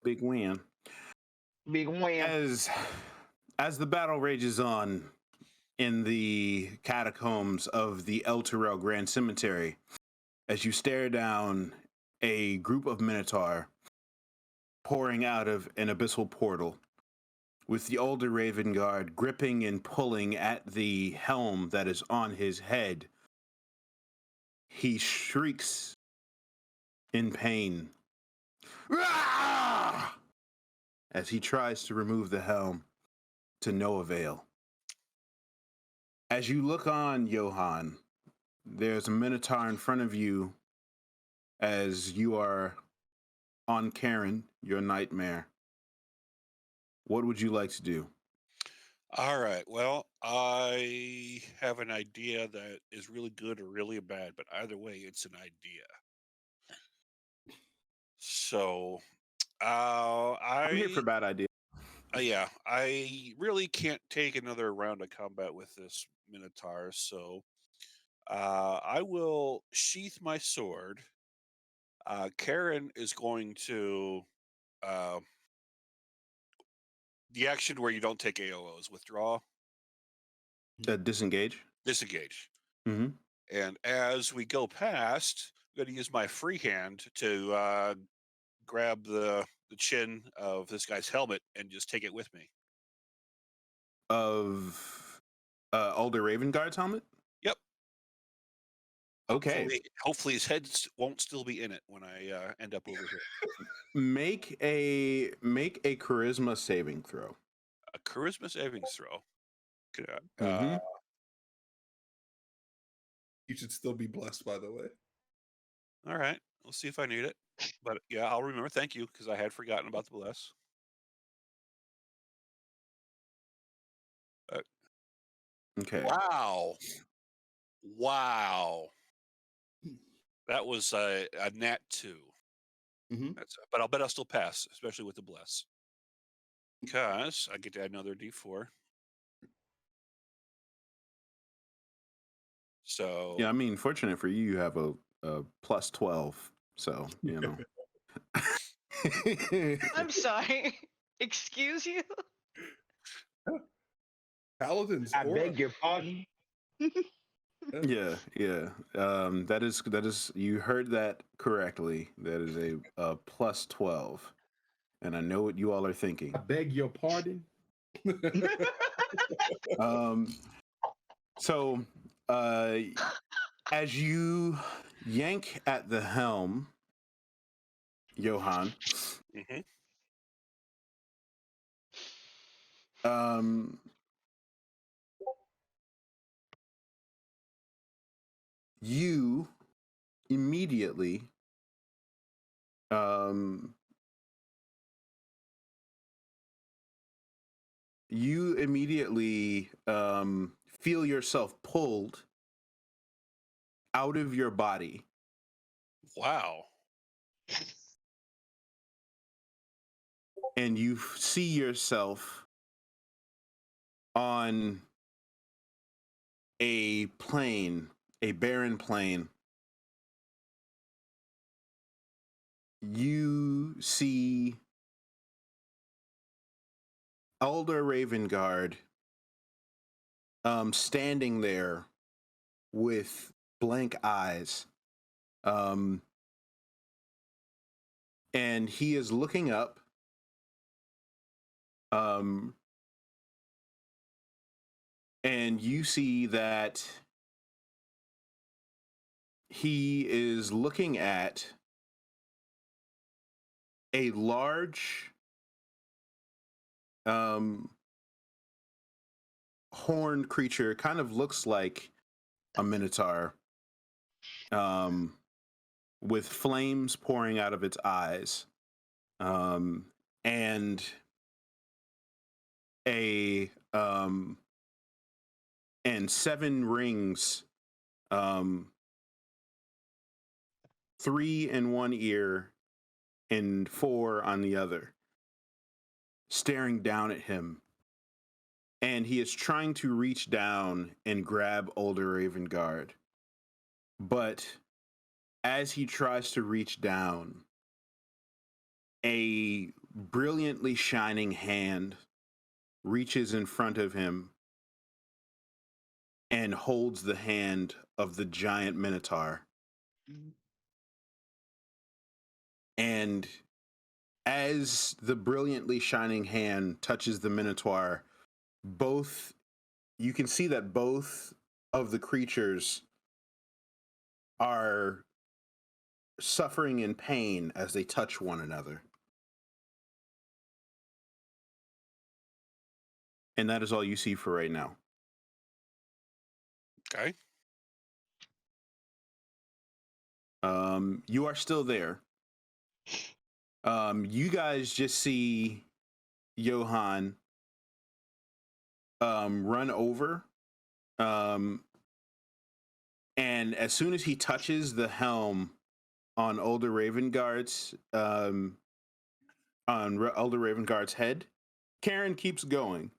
Big win. Big win. As the battle rages on in the catacombs of the Elturel Grand Cemetery, as you stare down a group of Minotaur pouring out of an abyssal portal, with the older Raven Guard gripping and pulling at the helm that is on his head, he shrieks in pain as he tries to remove the helm, to no avail. As you look on, Johann, there's a Minotaur in front of you as you are on Karen, your nightmare. What would you like to do? All right. Well, I have an idea that is really good or really bad, but either way, it's an idea. So, I'm here for bad ideas. yeah, I really can't take another round of combat with this Minotaur, so I will sheath my sword. Karen is going to the action where you don't take AOs, withdraw, Disengage. disengage. Mm-hmm. And as we go past, I'm going to use my free hand to grab the chin of this guy's helmet and just take it with me. Of older Raven Guard's helmet? Yep. Okay. Hopefully his head won't still be in it when I end up over here. Make a charisma saving throw. A charisma saving throw. Mm-hmm. You should still be blessed, by the way. All right. We'll see if I need it. But yeah, I'll remember. Thank you, because I had forgotten about the bless. Okay. Wow. That was a nat 2. Mm-hmm. But I'll bet I'll still pass, especially with the bless. Because I get to add another D4. So yeah, I mean, fortunate for you, you have a plus 12. So, you know. I'm sorry. Excuse you? Paladins. I aura. beg your pardon. Yeah. That is you heard that correctly. That is a plus 12. And I know what you all are thinking. I beg your pardon. So as you yank at the helm, Johann, you immediately feel yourself pulled out of your body. wow. And you see yourself on a plain, a barren plain. You see Elder Ravengard standing there with blank eyes. And he is looking up. And you see that he is looking at a large horned creature, kind of looks like a minotaur, with flames pouring out of its eyes, and and 7 rings, 3 in one ear and 4 on the other, staring down at him. And he is trying to reach down and grab older Ravengard. But as he tries to reach down, a brilliantly shining hand reaches in front of him and holds the hand of the giant minotaur. And as the brilliantly shining hand touches the minotaur, you can see that both of the creatures are suffering in pain as they touch one another. And that is all you see for right now. Okay. You are still there. You guys just see Johann run over. And as soon as he touches the helm on Older Ravengard's head, Karen keeps going.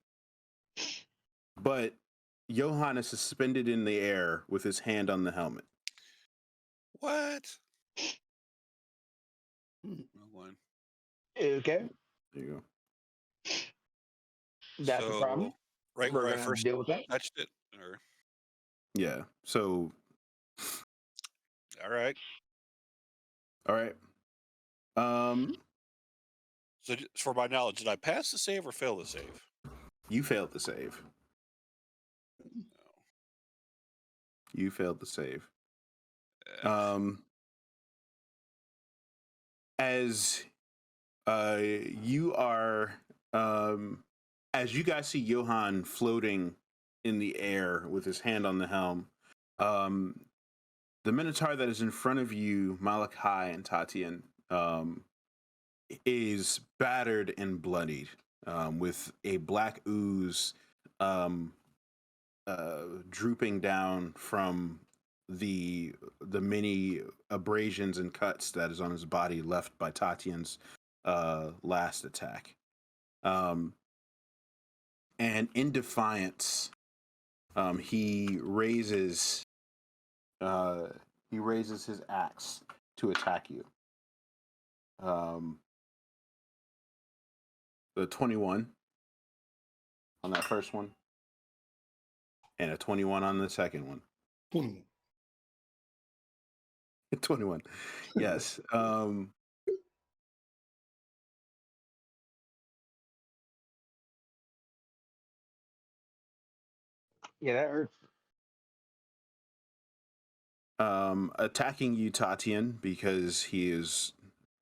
But Johann is suspended in the air with his hand on the helmet. What? Wrong one. Okay, There you go. that's a problem. Right We're where I gonna have to first deal with that. touched it? Or, Yeah. So, all right. all right. So, for my knowledge, did I pass the save or fail the save? You failed the save. You failed the save. As you are, as you guys see Johann floating in the air with his hand on the helm, the Minotaur that is in front of you, Malachi and Tatian, is battered and bloodied, with a black ooze drooping down from the many abrasions and cuts that is on his body left by Tatian's last attack. And in defiance, he raises his axe to attack you. The 21 on that first one, and a 21 on the second one. 21. Yes. Yeah, that hurts. Attacking you, Tatian, because he is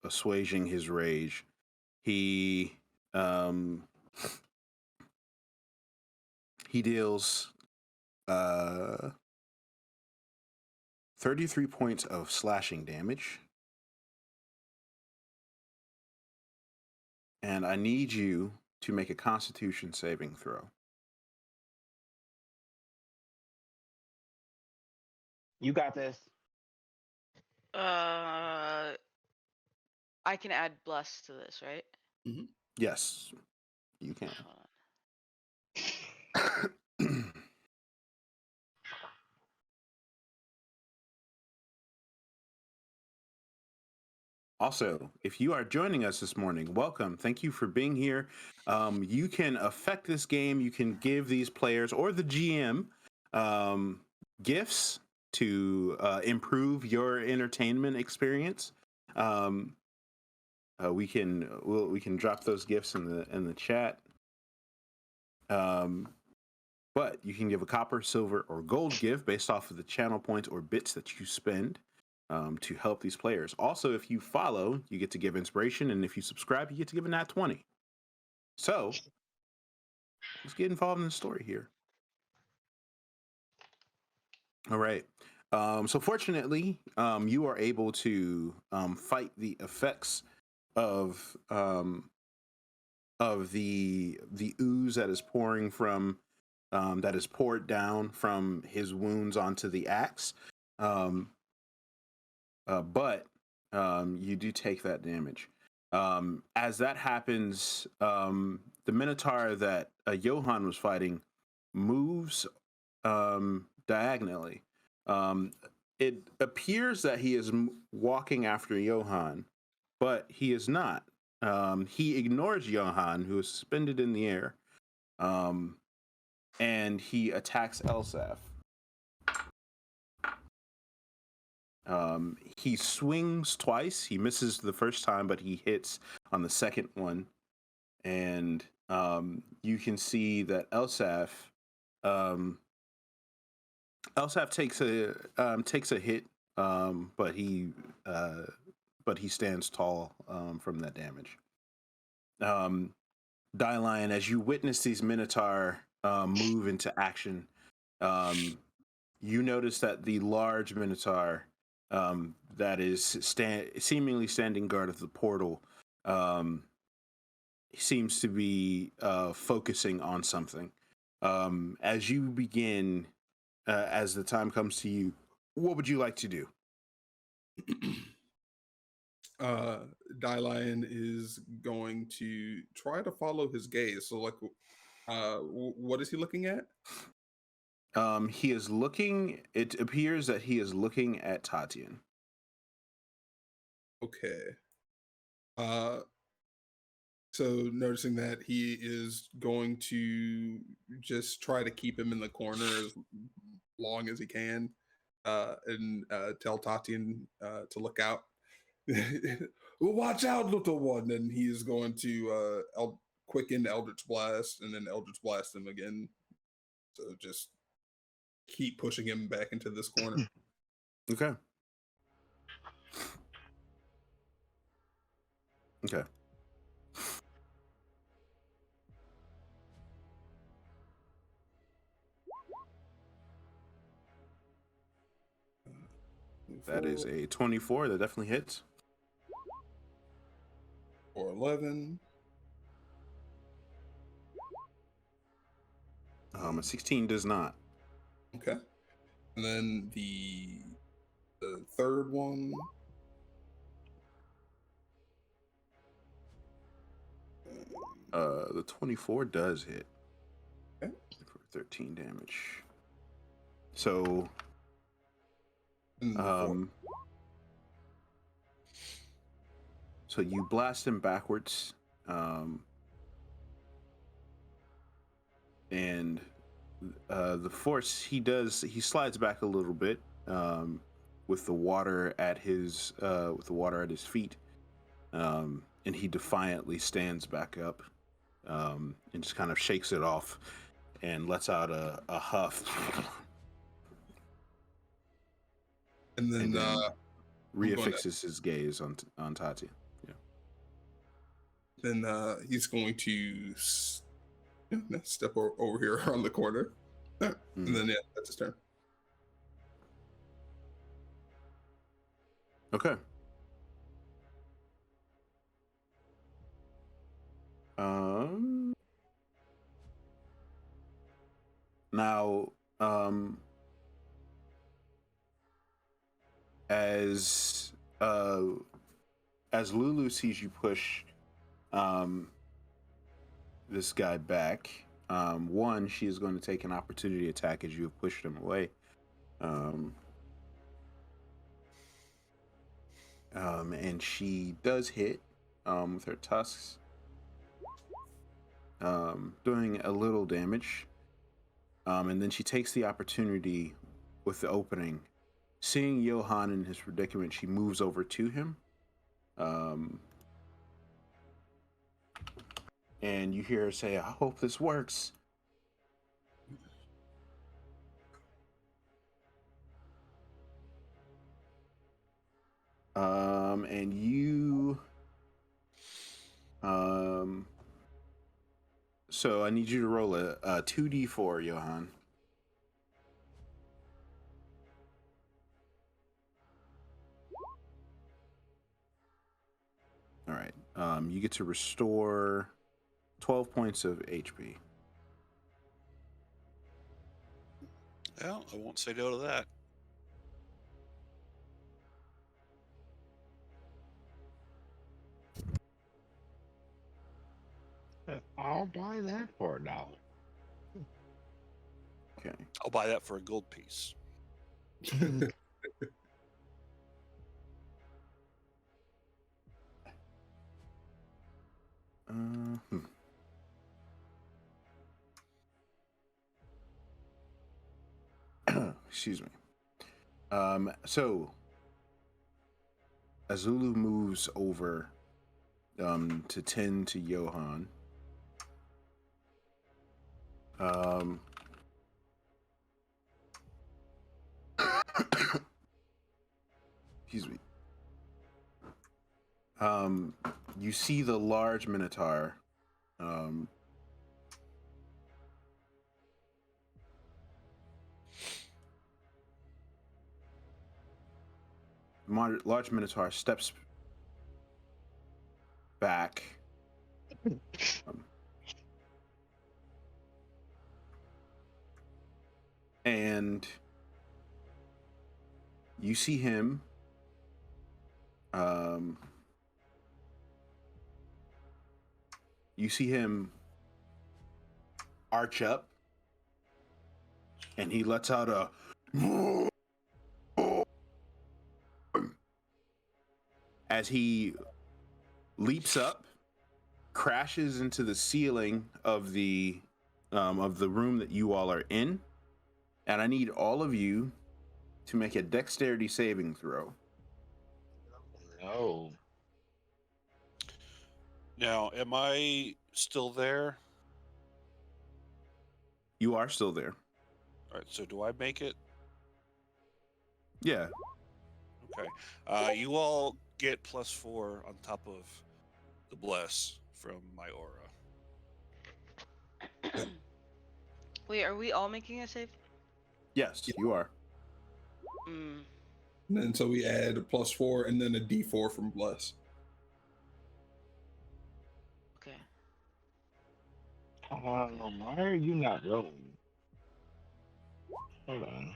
assuaging his rage. He deals 33 points of slashing damage. And I need you to make a Constitution saving throw. You got this. I can add bless to this, right? Yes, you can. Hold on. Also, if you are joining us this morning, welcome. Thank you for being here. You can affect this game. You can give these players or the GM gifts to improve your entertainment experience. We can drop those gifts in the chat. But you can give a copper, silver, or gold gift based off of the channel points or bits that you spend to help these players. Also, if you follow, you get to give inspiration, and if you subscribe, you get to give a nat 20. So let's get involved in the story here. All right. So fortunately, you are able to fight the effects of the ooze that is pouring from that is poured down from his wounds onto the axe. But you do take that damage. As that happens, the Minotaur that Johann was fighting moves diagonally. It appears that he is walking after Johann, but he is not. He ignores Johann, who is suspended in the air, and he attacks Elsaf. He swings twice. He misses the first time, but he hits on the second one. And you can see that Elsaf takes a hit, but he stands tall from that damage. Dylion, as you witness these Minotaur move into action, you notice that the large Minotaur that is seemingly standing guard of the portal seems to be focusing on something. As you begin, as the time comes to you, what would you like to do? Dylion is going to try to follow his gaze. So, like, what is he looking at? He is looking. It appears that he is looking at Tatian. Okay. So noticing that, he is going to just try to keep him in the corner as long as he can, and tell Tatian to look out. Watch out, little one! And he is going to quicken Eldritch Blast, and then Eldritch Blast him again. So just keep pushing him back into this corner. Okay. Okay. That is a 24. That definitely hits. Or 11. A 16 does not. Okay. And then the third one. The 24 does hit. Okay. For 13 damage. So And the fourth. so you blast him backwards, and the force he slides back a little bit with the water at his feet, and he defiantly stands back up and just kind of shakes it off and lets out a huff. And then, reaffixes his gaze on Tati. Yeah. Then he's going to step over here around the corner. And then, yeah, that's his turn. Okay. Now, as Lulu sees you push this guy back, one, she is going to take an opportunity attack as you have pushed him away. And she does hit with her tusks, doing a little damage. And then she takes the opportunity with the opening. Seeing Johann in his predicament, she moves over to him. And you hear her say, "I hope this works." And you, so I need you to roll a 2d4, Johann. All right. You get to restore 12 points of HP. Well, I won't say no to that. I'll buy that for $1. Okay. I'll buy that for a gold piece. Excuse me. So Azulu moves over to tend to Johann. Excuse me. You see the large minotaur. Large minotaur steps back. And you see him arch up, and he lets out a as he leaps up, crashes into the ceiling of the room that you all are in, and I need all of you to make a dexterity saving throw. No. Now, am I still there? You are still there. All right, so do I make it? Yeah. Okay. You all get +4 on top of the bless from my aura. Wait, are we all making a save? Yes, you are. Mm. And then so we add a +4 and then a D4 from Bless. Okay. Why are you not rolling? Hold on.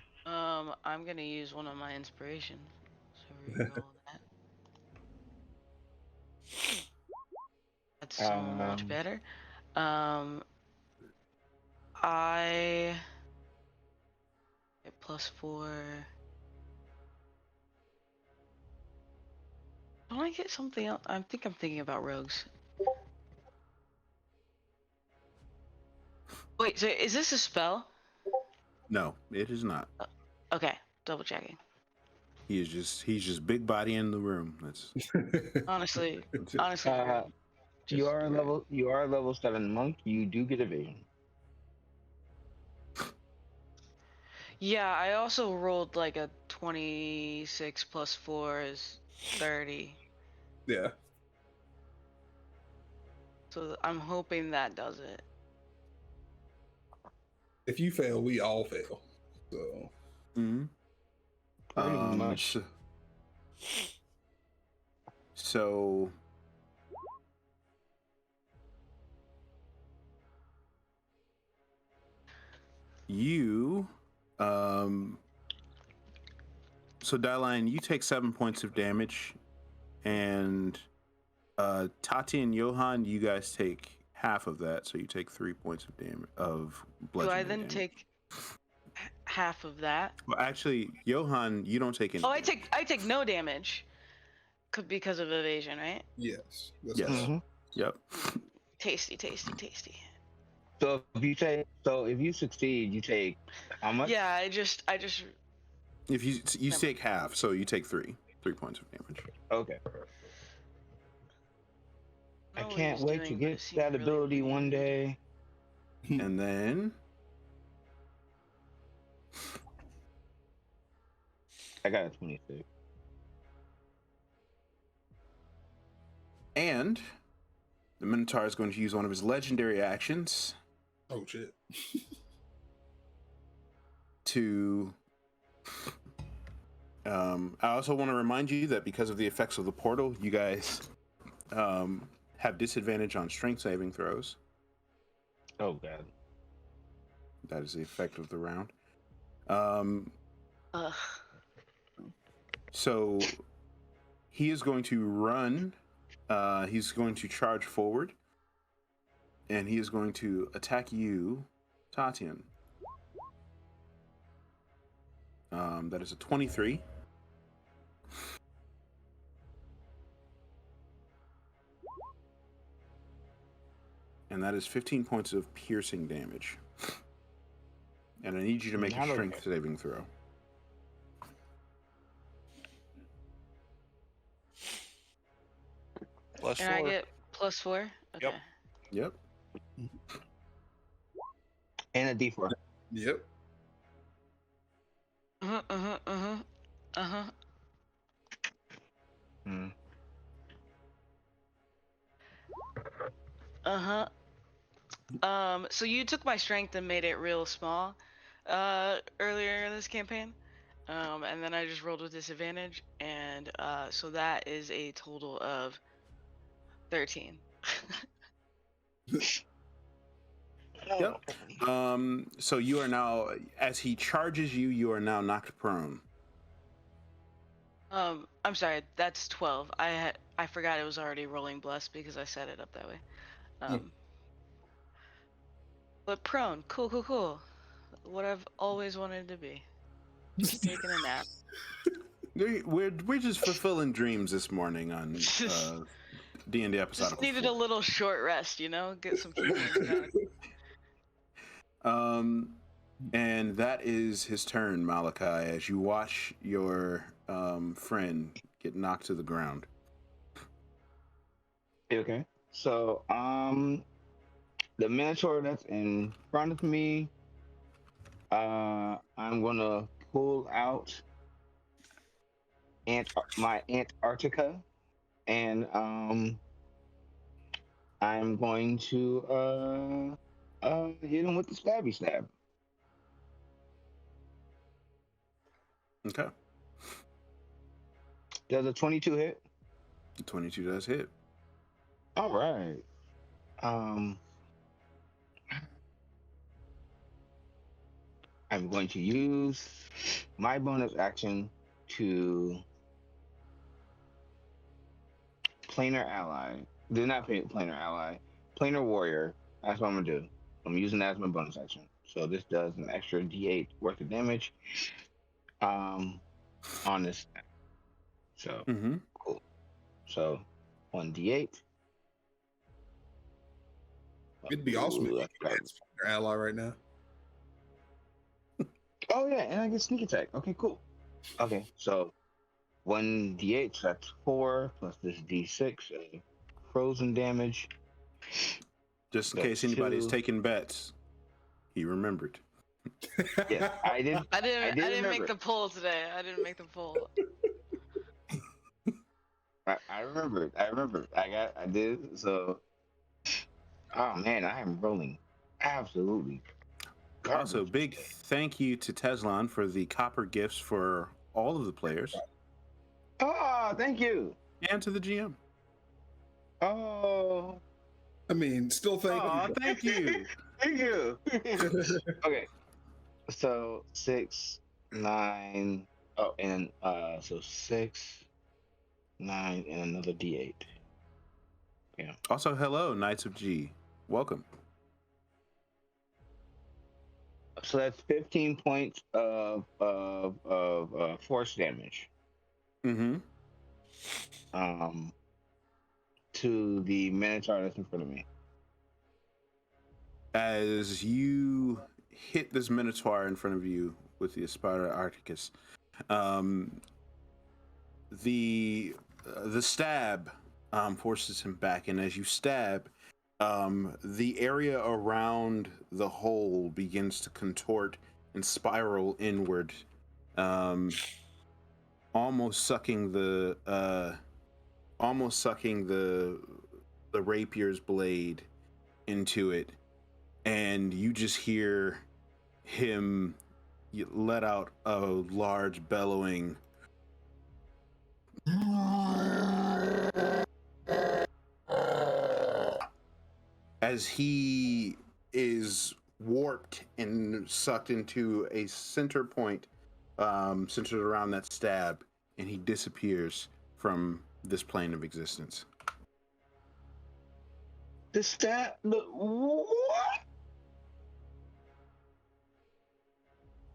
I'm gonna use one of my inspirations. So re-roll that. That's so much better. I get +4. Don't I get something else? I think I'm thinking about rogues. Wait, so is this a spell? No, it is not. Okay, double checking. He's just big body in the room. That's Honestly, it. honestly, You are a level 7 monk. You do get evasion. yeah. I also rolled like a 26 + 4 is 30. Yeah. So I'm hoping that does it. If you fail, we all fail. So Mhm. Pretty much. So you so Dyline, you take 7 points of damage, and Tati and Johan, you guys take half of that, so you take 3 points of damage of Do bludgeoning I then damage. take half of that? Well, actually, Johan, you don't take any. Oh, damage. I take no damage because of evasion, right? yes. That's Yes. correct. Yep. Tasty, tasty, tasty. So if you succeed, you take how much? Yeah, I just If you take half, so you take 3 points of damage. Okay. I I know what can't he's wait to doing, but it get seemed that really ability one weird. day. And then I got a 26. and the Minotaur is going to use one of his legendary actions Oh shit. to I also want to remind you that because of the effects of the portal, you guys have disadvantage on strength saving throws. Oh god. That is the effect of the round. Ugh. So he is going to run. He's going to charge forward, and he is going to attack you, Tatian. That is a 23. And that is 15 points of piercing damage. And I need you to make a Not strength okay. saving throw. plus And 4. I get +4. Okay. Yep. And a D4. Yep. Uh huh. Uh huh. Uh huh. Hmm. Uh huh. So you took my strength and made it real small, earlier in this campaign. And then I just rolled with disadvantage, and so that is a total of 13. Yep. So you are now, as he charges you, you are now knocked prone. I'm sorry, that's 12. I forgot it was already rolling blessed because I set it up that way. But prone, cool. What I've always wanted to be. Just taking a nap. We're just fulfilling dreams this morning on D&D Episodicals. Just needed a little short rest, get some key points back. And that is his turn, Malachi, as you watch your friend get knocked to the ground. Okay. So, the Minotaur that's in front of me, I'm gonna pull out my Antarctica, and I'm going to hit him with the stabby stab. Okay. Does a 22 hit? The 22 does hit. All right. I'm going to use my bonus action to planar ally. Did not planar ally. Planar warrior. That's what I'm gonna do. I'm using that as my bonus action. So this does an extra D8 worth of damage. On this. So cool. So 1d8. It'd be awesome if Ooh, you that's could right. dance from your ally right now. Oh yeah, and I get sneak attack. Okay, cool. Okay, so 1d8, so that's 4 plus this d6 frozen damage. Just in That's case anybody's 2. taking bets, he remembered. Yeah, I did. I didn't remember. make the poll today. I didn't make the poll. I remembered. I did. So, oh man, I am rolling absolutely garbage. Also, big thank you to Teslan for the copper gifts for all of the players, Oh, thank you. and to the GM. Oh, I mean, still thank Aw, you. thank you. thank you. Okay, so 6, 9. Oh, and so 6, 9, and another D8. Yeah. Also, hello, Knights of G. Welcome. So that's 15 points of force damage. Mm-hmm. To the Minotaur that's in front of me. As you hit this Minotaur in front of you with the Aspida Arcticus, the stab forces him back, and as you stab, the area around the hole begins to contort and spiral inward, almost sucking the rapier's blade into it, and you just hear him let out a large bellowing as he is warped and sucked into a center point centered around that stab, and he disappears from this plane of existence. The stat. What?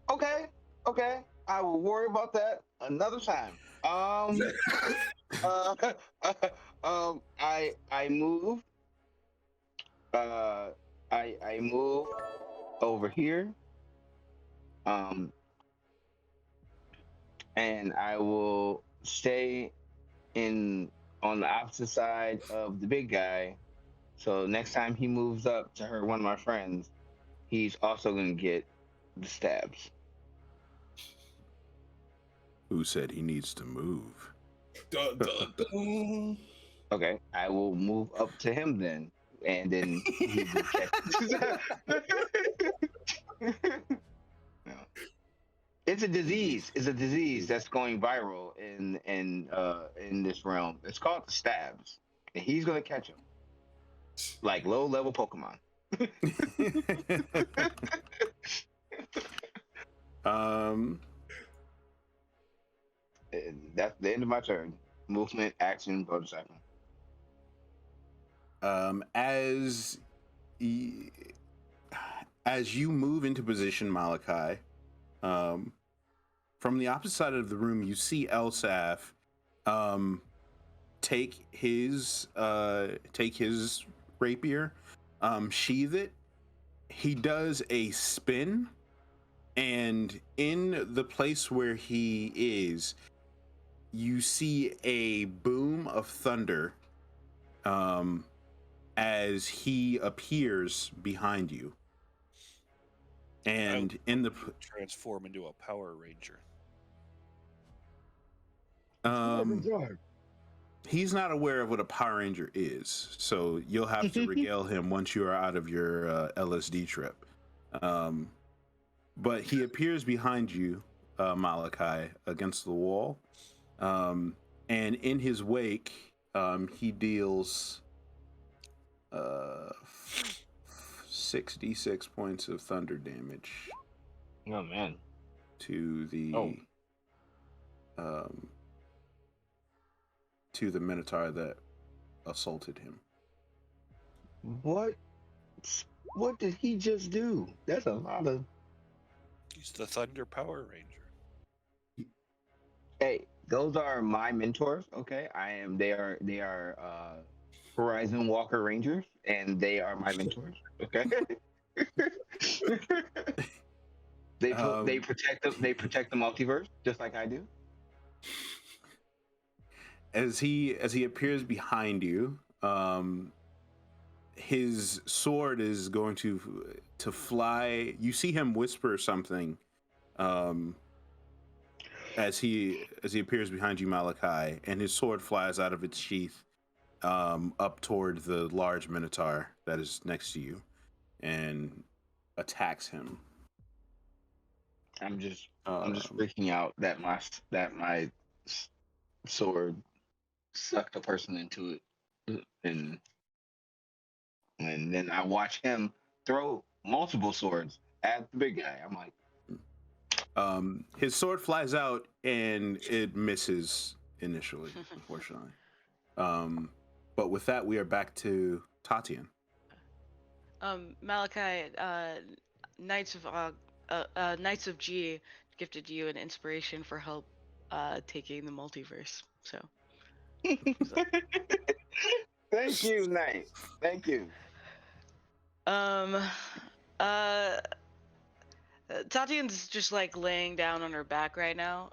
Okay. I will worry about that another time. I move. I move over here. And I will stay in on the opposite side of the big guy. So next time he moves up to hurt one of my friends, he's also gonna get the stabs. Who said he needs to move? Dun, dun, dun. Okay, I will move up to him then, and then he will catch. No. It's a disease. It's a disease that's going viral in this realm. It's called the stabs, and he's gonna catch him like low level Pokemon. um, And that's the end of my turn. Movement, action, bonus action. as y- as you move into position, Malachi, from the opposite side of the room, you see Elsaf take his rapier, sheath it. He does a spin, and in the place where he is, you see a boom of thunder as he appears behind you. And in the transform into a Power Ranger. he's not aware of what a Power Ranger is, so you'll have to regale him once you are out of your LSD trip. But he appears behind you, Malachi, against the wall, and in his wake, he deals 6d6 points of thunder damage Oh man. to the Minotaur that assaulted him. What did he just do? That's a lot of. He's the Thunder Power Ranger. Hey, those are my mentors. Okay, They are Horizon Walker Rangers, and they are my mentors. Okay. They protect the multiverse just like I do. As he appears behind you, his sword is going to fly. You see him whisper something as he appears behind you, Malachi, and his sword flies out of its sheath up toward the large Minotaur that is next to you and attacks him. I'm just freaking out that my sword sucked a person into it, and then I watch him throw multiple swords at the big guy. I'm like, his sword flies out and it misses initially, unfortunately. But with that, we are back to Tatian. Malachi, Knights of G gifted you an inspiration for help taking the multiverse. So. Thank you, Knight. Thank you. Tatian's just like laying down on her back right now,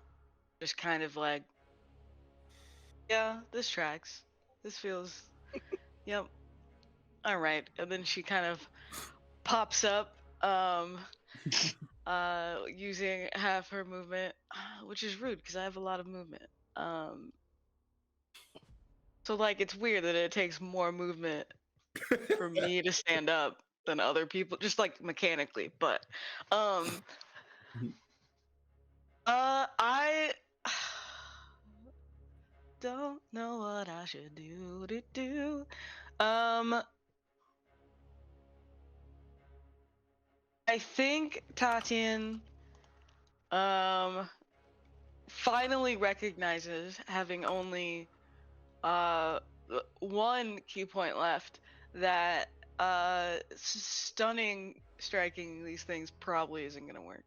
just kind of like, yeah, this tracks. This feels, yep, all right. And then she kind of pops up, using half her movement, which is rude because I have a lot of movement. So like it's weird that it takes more movement for me to stand up than other people, just like mechanically. But I don't know what I should do. I think Tatian finally recognizes, having only one key point left, that stunning striking these things probably isn't gonna work.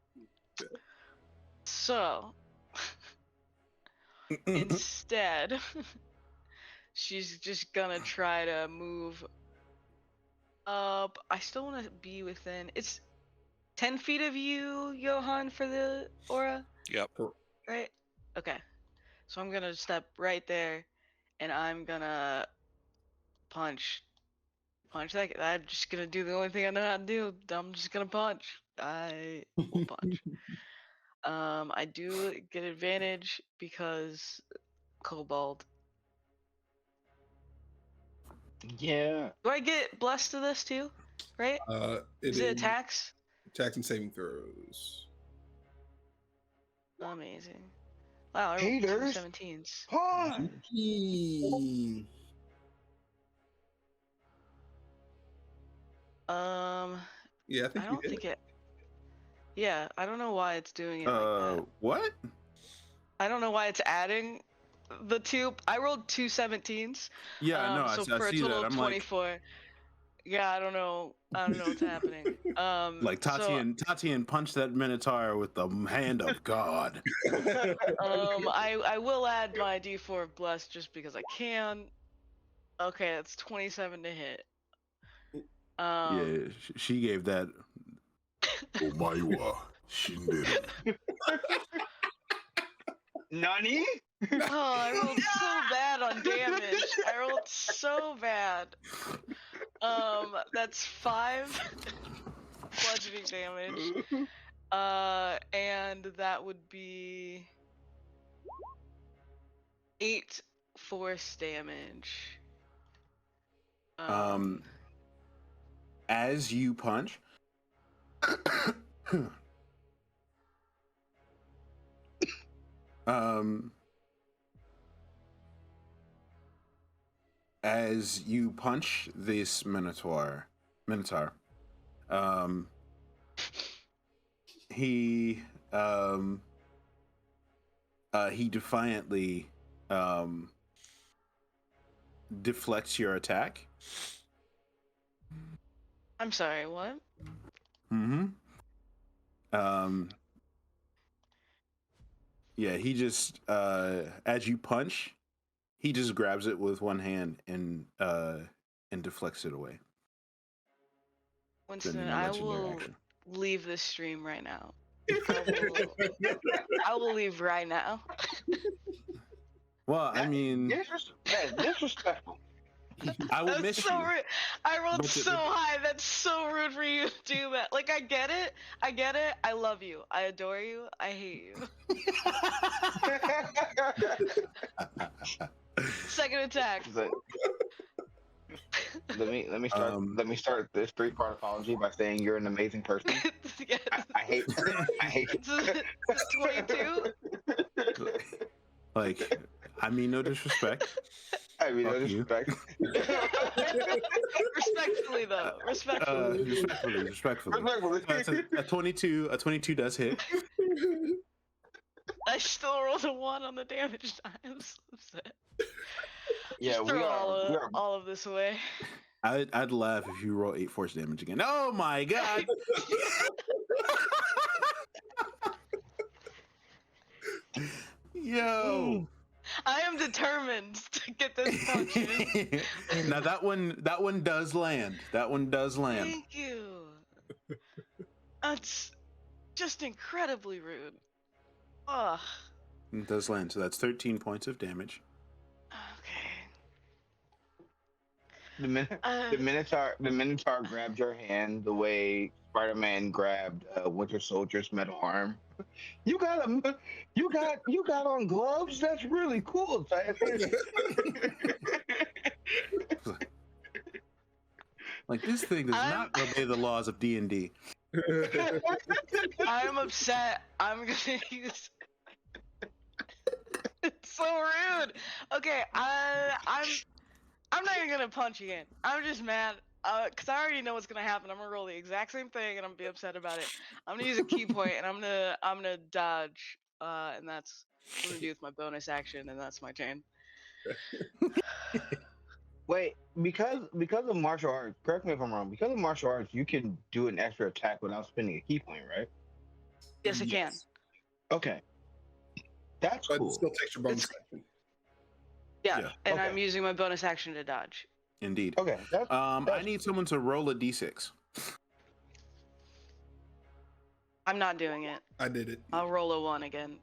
So instead she's just gonna try to move up. I still want to be within, it's 10 feet of you, Johan, for the aura? Yep. Right? Okay. So I'm gonna step right there and I'm gonna punch that. I'm just gonna do the only thing I know how to do. I'm just gonna punch. I will punch. I do get advantage because Kobold. Yeah. Do I get blessed to this too? Right? Is it attacks? Attacks and saving throws. Amazing. Wow, I rolled Haters. 2 17s. Punch! Yeah, I think I you don't did. think it. Yeah, I don't know why it's doing it like that. What? I don't know why it's adding the 2. I rolled 2 17s. Yeah, no, So I for a see total that. of I'm 24. Yeah, I don't know what's happening. like Tatian punched that Minotaur with the hand of God. I will add my D4 of bless just because I can. Okay, that's 27 to hit. Yeah, she gave that. Omaiwa Shinderu. Nani? Oh, I rolled so bad on damage. I rolled so bad. That's 5 bludgeoning damage. And that would be 8 force damage. As you punch, as you punch this Minotaur, he defiantly deflects your attack. I'm sorry, what? Yeah, he just as you punch, he just grabs it with one hand and deflects it away. Winston, Then I legendary will action. leave this stream right now. I will leave right now. Well, I mean, That's disrespectful. I will That's miss so you. rude. I rolled But so high. That's so rude for you to do that. Like, I get it. I love you. I adore you. I hate you. Second attack. Let me start this 3-part apology by saying you're an amazing person. Yes. I hate It's 22. Like, I mean, no disrespect. I mean, no Fuck you. disrespect. Respectfully, though. Respectfully. Respectfully. That's a 22. A 22 does hit. I still rolled a 1 on the damage die. I'm so upset. Yeah, Just throw all of this away. I'd laugh if you roll 8 force damage again. Oh my god! Yo! I am determined to get this function. Now that one does land. That one does land. Thank you. That's just incredibly rude. Ugh. It does land. So that's 13 points of damage. Okay. The Minotaur grabbed your hand the way Spider-Man grabbed Winter Soldier's metal arm. You got on gloves. That's really cool. Like, this thing does not obey the laws of D&D. I'm upset. I'm gonna use. It's so rude. Okay, I'm not even gonna punch again. I'm just mad. Cause I already know what's gonna happen. I'm gonna roll the exact same thing and I'm gonna be upset about it. I'm gonna use a key point and I'm gonna dodge. And that's what I'm gonna do with my bonus action, and that's my turn. Wait, because of martial arts, correct me if I'm wrong, because of martial arts, you can do an extra attack without spending a key point, right? Yes, I can. Okay. That's But cool. it still takes your bonus action. Yeah, and okay. I'm using my bonus action to dodge. Indeed. Okay. I need someone to roll a d6. I'm not doing it. I did it. I'll roll a 1 again.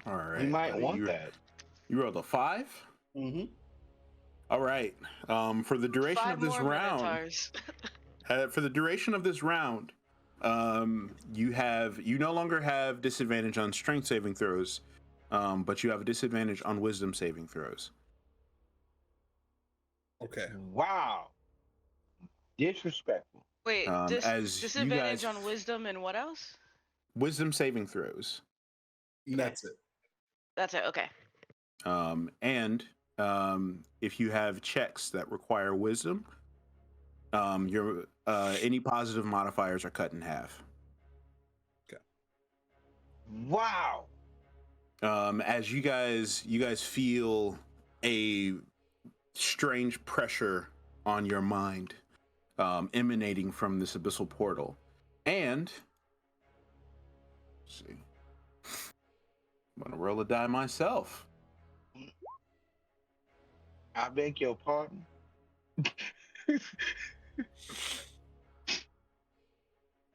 All right. You might buddy, want that. You rolled a 5? Mm-hmm. All right. For the duration 5 of this more round, Minotaurs. for the duration of this round, you no longer have disadvantage on strength saving throws, but you have a disadvantage on wisdom saving throws. Okay. Wow. Disrespectful. Wait, As you disadvantage guys, on wisdom and what else? wisdom saving throws, And that's it. That's it. Okay. and if you have checks that require wisdom, your any positive modifiers are cut in half. Wow. As you guys feel a strange pressure on your mind emanating from this abyssal portal, and let's see, I'm gonna roll a die myself. I beg your pardon.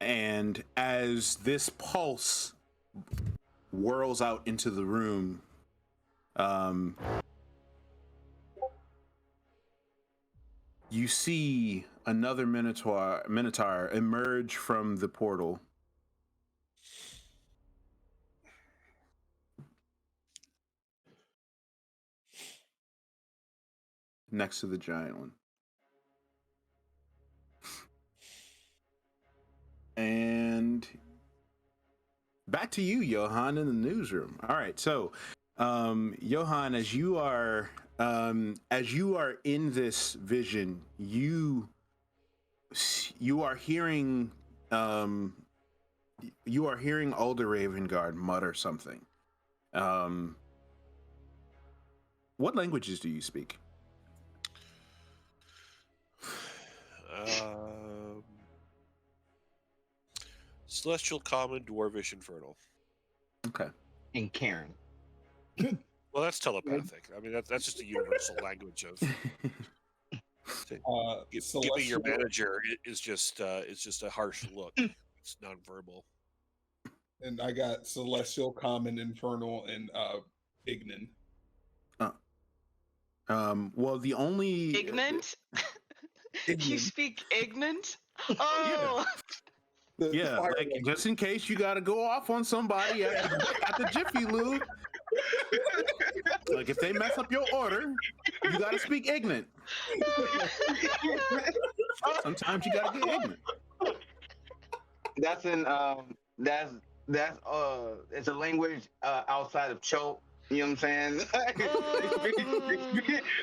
And as this pulse whirls out into the room, you see another Minotaur emerge from the portal. Next to the giant one. And back to you, Johan, in the newsroom. All right, so Johan, as you are in this vision, you are hearing Alder Ravengard mutter something. What languages do you speak? Celestial, Common, Dwarvish, Infernal. Okay. And Karen. Well, that's telepathic. I mean, that's just a universal language of. Give me your manager is just a harsh look. It's nonverbal. And I got Celestial, Common, Infernal, and Ignan. Well, the only Ignant? You Ignan. speak Ignant? Oh! Yeah, like just in case you gotta go off on somebody at the Jiffy Lube. Like if they mess up your order, you gotta speak ignorant. Sometimes you gotta get ignorant. That's it's a language outside of Chope. You know what I'm saying?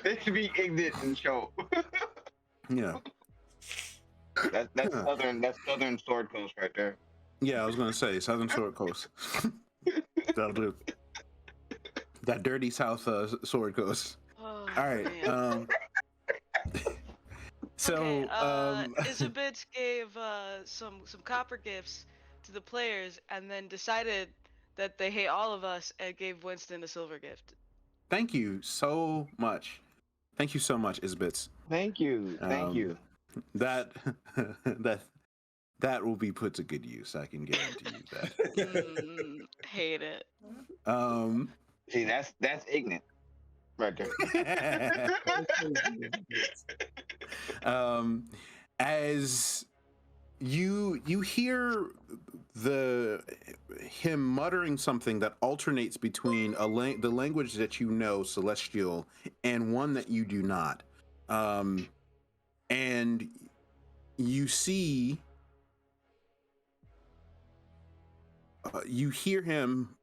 They speak ignorant in Chope. Yeah. That's southern Sword Coast right there. Yeah, I was gonna say Southern Sword Coast. That'll do. That dirty South Sword Coast. Oh, All right. man. So Isabits gave some copper gifts to the players, and then decided that they hate all of us and gave Winston a silver gift. thank you so much. Thank you so much, Isbits. Thank you. Thank you. That will be put to good use. I can guarantee you that. Hate it. See, that's ignorant right there. As you hear him muttering something that alternates between the language that you know, Celestial, and one that you do not, and you see, you hear him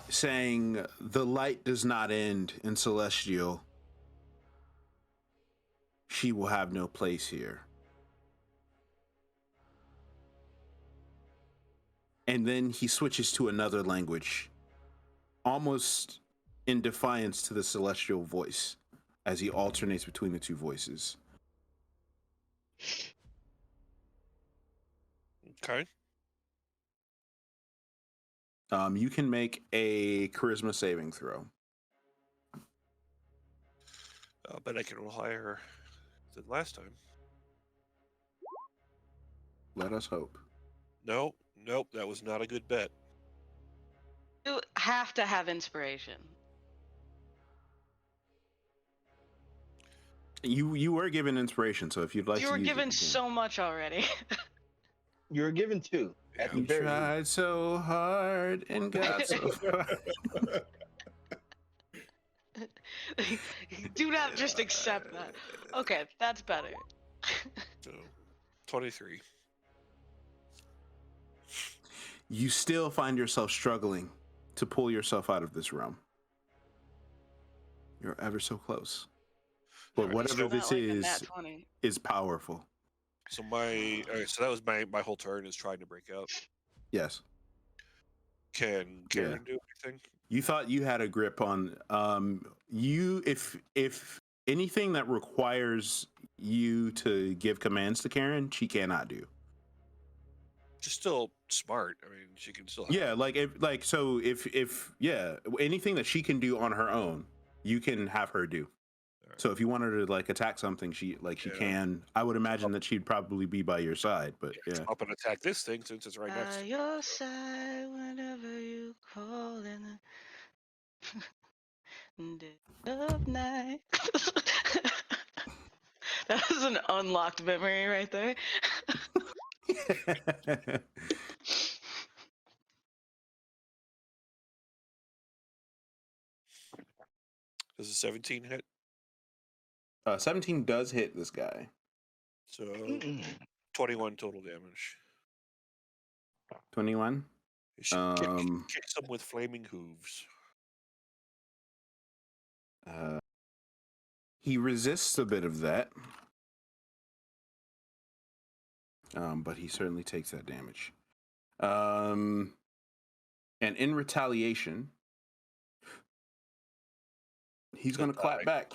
saying, "The light does not end in Celestial. She will have no place here." And then he switches to another language, almost in defiance to the Celestial voice, as he alternates between the two voices. Okay. You can make a charisma saving throw. I'll bet I can roll higher than last time. Let us hope. Nope, that was not a good bet. You have to have inspiration. You were given inspiration, so if you'd like You to were use given it, you can. so much already. You were given 2 at the You very least. tried so hard and got so far. Do not just accept that. Okay, that's better. So 23. You still find yourself struggling to pull yourself out of this realm. You're ever so close. But Alright, whatever so- this Not like a is nat 20. powerful. So so that was my whole turn is trying to break out. Yes. Can Karen do anything? You thought you had a grip on you if anything that requires you to give commands to Karen, she cannot do. She's still smart. I mean, she can still. Yeah, like if anything that she can do on her own, you can have her do. Alright. So if you want her to like attack something, she Yeah. can. I would imagine that she'd probably be by your side, but yeah. Up and attack this thing since it's right next. By your side whenever you call in the dead of night. That was an unlocked memory right there. Does a 17 hit? 17 does hit this guy. So 21 total damage. 21. She kicks him with flaming hooves. He resists a bit of that. But he certainly takes that damage. And in retaliation, he's going to clap die. back.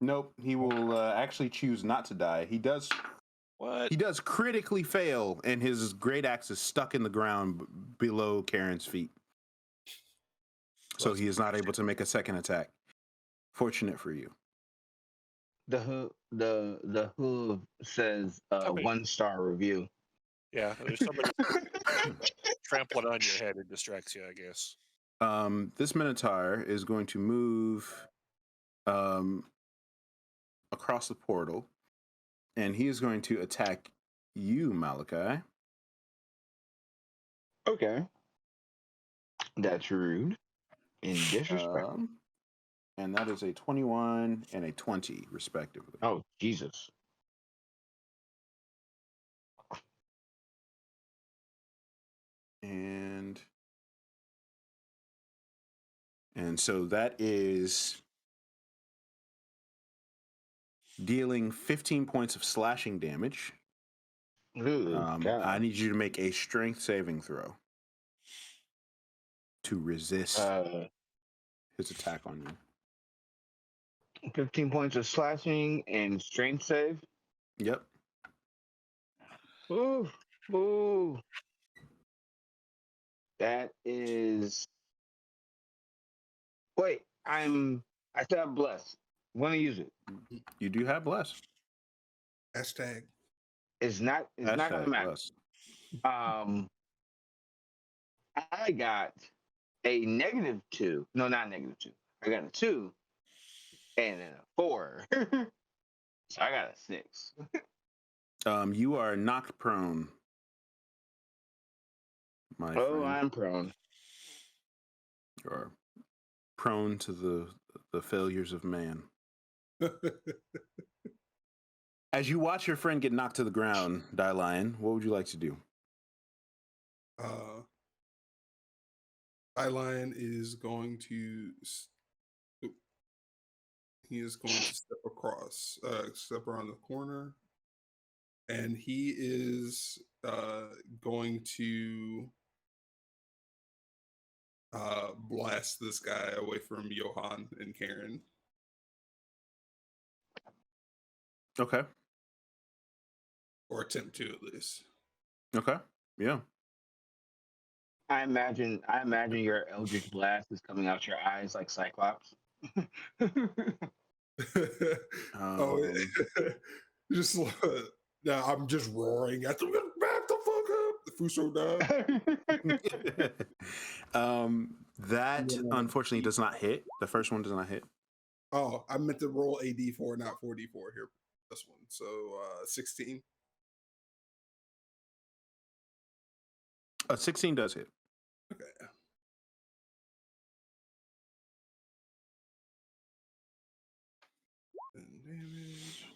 Nope, he will actually choose not to die. He does What? critically fail, and his great axe is stuck in the ground below Karen's feet. So he is not able to make a second attack. Fortunate for you. The hoof says Somebody- 1-star review. Yeah, there's somebody trampling on your head and distracts you, I guess. This Minotaur is going to move across the portal, and he is going to attack you, Malachi. Okay. That's rude and disrespectful. And that is a 21 and a 20, respectively. Oh, Jesus. And so that is dealing 15 points of slashing damage. Ooh, I God. need you to make a strength saving throw to resist his attack on you. 15 points of slashing and strength save. Yep. Ooh, ooh. That is. Wait, I said I'm blessed. I'm gonna use it. You do have bless. Hashtag. It's not gonna Hashtag matter. bless. I got a -2. No, not -2. I got a 2 and then a 4. So I got a 6. You are knocked prone. My Oh, friend. I'm prone. You are prone to the failures of man. As you watch your friend get knocked to the ground, Die Lion, what would you like to do? Lion is going to step across, step around the corner, and he is going to blast this guy away from Johan and Karen. Okay. Or attempt to, at least. Okay. Yeah. I imagine your Eldritch Blast is coming out your eyes like Cyclops. Just now I'm just roaring at them. Back the fuck up! The Fuso died. That unfortunately does not hit. The first one does not hit. Oh, I meant to roll a d4, not 4d4 here. This one. So 16. 16 does hit. Okay. And damage.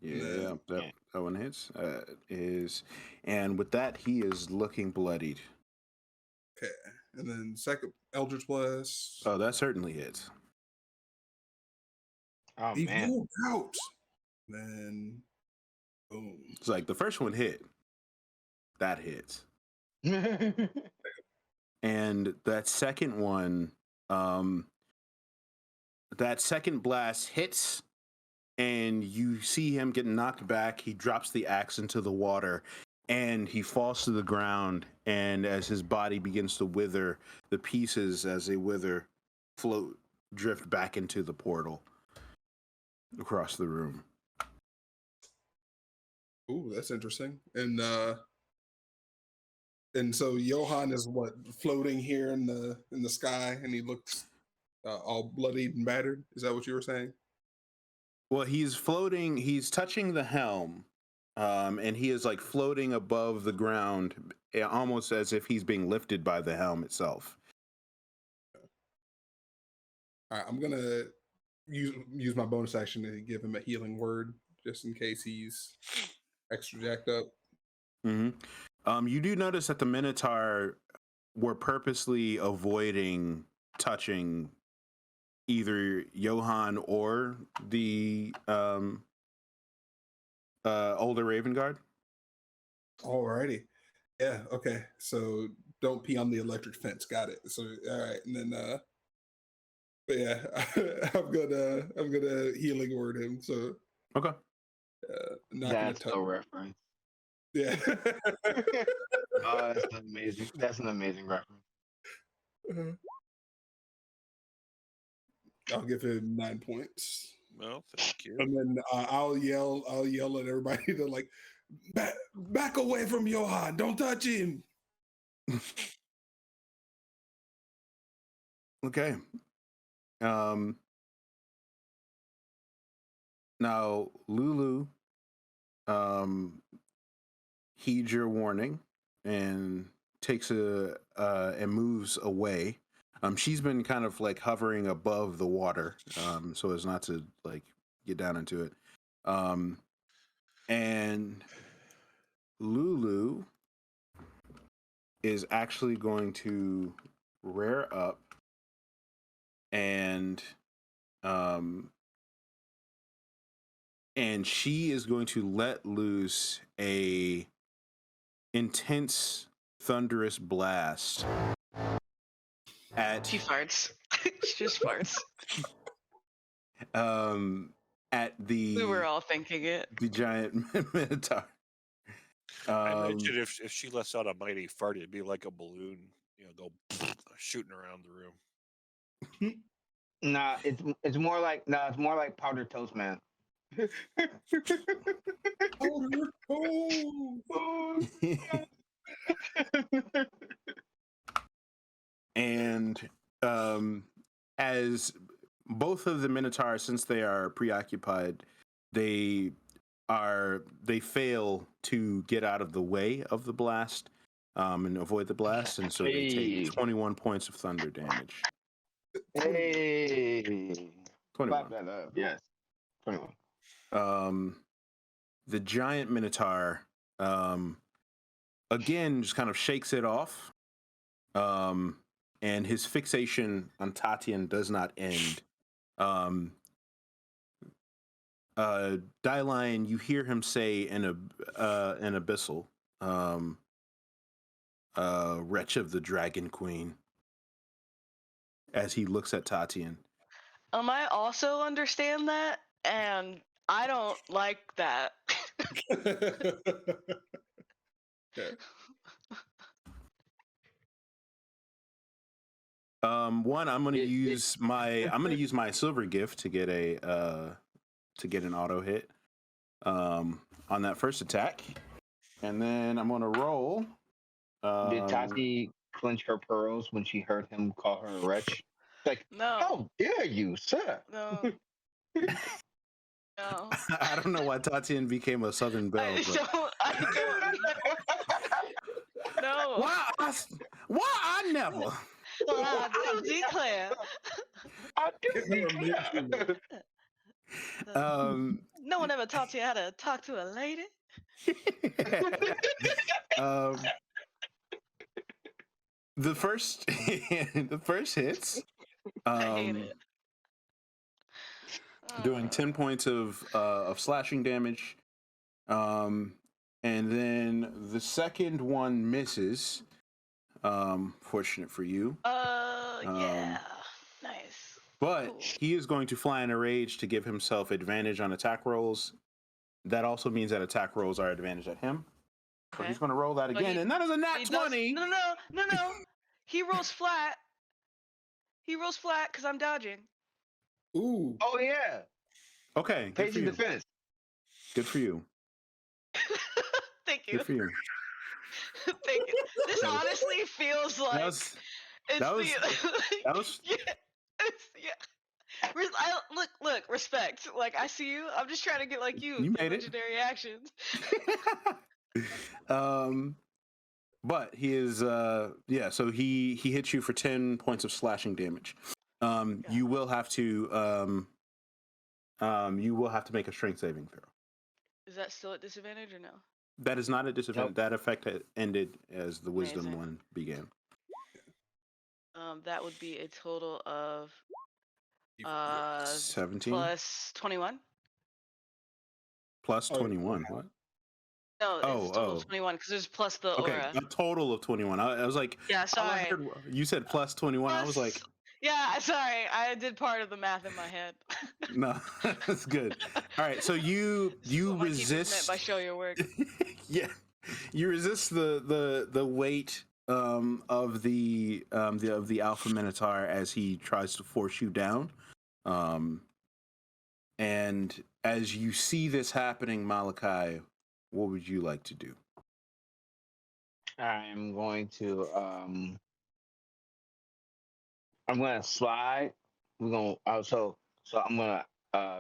Yeah, that one hits. And with that, he is looking bloodied. Okay. And then second Eldritch Blast. Oh, that certainly hits. Oh He man. rolled out. Then boom. It's like the first one hit. That hits. And that second one, that second blast hits, and you see him get knocked back. He drops the axe into the water, and he falls to the ground. And as his body begins to wither, the pieces, as they wither, float, drift back into the portal across the room. Ooh, that's interesting. And so Johann is what, floating here in the sky, and he looks all bloodied and battered. Is that what you were saying? Well, he's floating. He's touching the helm, and he is like floating above the ground, almost as if he's being lifted by the helm itself. All right, I'm gonna use my bonus action to give him a healing word, just in case he's extra jacked up. Mm-hmm. You do notice that the Minotaur were purposely avoiding touching either Johann or the older Raven Guard. Alrighty. Yeah, okay. So don't pee on the electric fence. Got it. So all right, and then but yeah, I'm gonna healing word him. So Okay. not That's gonna a touch. reference. Yeah. Oh, that's amazing. That's an amazing reference. I'll give him 9 points. Well, thank you. And then I'll yell at everybody to like back away from Johann. Don't touch him. Okay. Now Lulu heeds your warning and takes and moves away. She's been kind of like hovering above the water, so as not to like get down into it. And Lulu is actually going to rear up and she is going to let loose a intense thunderous blast at She farts. She just farts. At the We were all thinking it. the giant Minotaur. I imagine if she lets out a mighty fart, it'd be like a balloon, go shooting around the room. Nah, it's more like powdered toast, man. Powder toast. And as both of the Minotaurs, since they are preoccupied, they fail to get out of the way of the blast and avoid the blast, and so they Hey. take 21 points of thunder damage. Hey, 21. clap that up. Yes, 21. The giant Minotaur again just kind of shakes it off, and his fixation on Tatian does not end. Dylion, you hear him say in abyssal, wretch of the Dragon Queen, as he looks at Tatian. I also understand that, and I don't like that. Okay. One, I'm gonna use my silver gift to get an auto hit on that first attack, and then I'm gonna roll. Did Tati clench her pearls when she heard him call her a wretch? Like, No. how dare you, sir? No. No. I don't know why Tatian became a Southern Belle, I but don't. I don't. No. why I never? I declare. I do Get her a declare. No one ever taught you how to talk to a lady. The first hits. I hate it. Doing 10 points of slashing damage. And then the second one misses. Fortunate for you. Yeah. Nice. But Cool. he is going to fly in a rage to give himself advantage on attack rolls. That also means that attack rolls are advantage at him. So Okay. he's going to roll that But again, and that is a nat He does- 20. No. He rolls flat. He rolls flat because I'm dodging. Ooh. Oh yeah. Okay, good Pays for in you. defense. Good for you. Thank you. Good for you. Thank you. This honestly feels like That was it's that was- the that was yeah. Look, respect. Like I see you. I'm just trying to get like you. You get made it. legendary actions. But he is so he hits you for 10 points of slashing damage. You will have to make a strength saving throw. Is that still at disadvantage or no? That is not a disadvantage. Nope. That effect had ended as the wisdom Amazing. one began. That would be a total of 17 plus 21. plus Oh, 21. What? No, it's total oh. of 21 because there's plus the Okay, aura. a total of 21. I was like, Yeah, all I sorry. heard, you said plus 21. I was like, Plus- yeah, sorry. I did part of the math in my head. no, that's good. All right, so you This is what my teachers meant resist. by show your work. Yeah, you resist the weight of the Alpha Minotaur as he tries to force you down. And as you see this happening, Malachi, what would you like to do? I'm going to slide. We're gonna so I'm gonna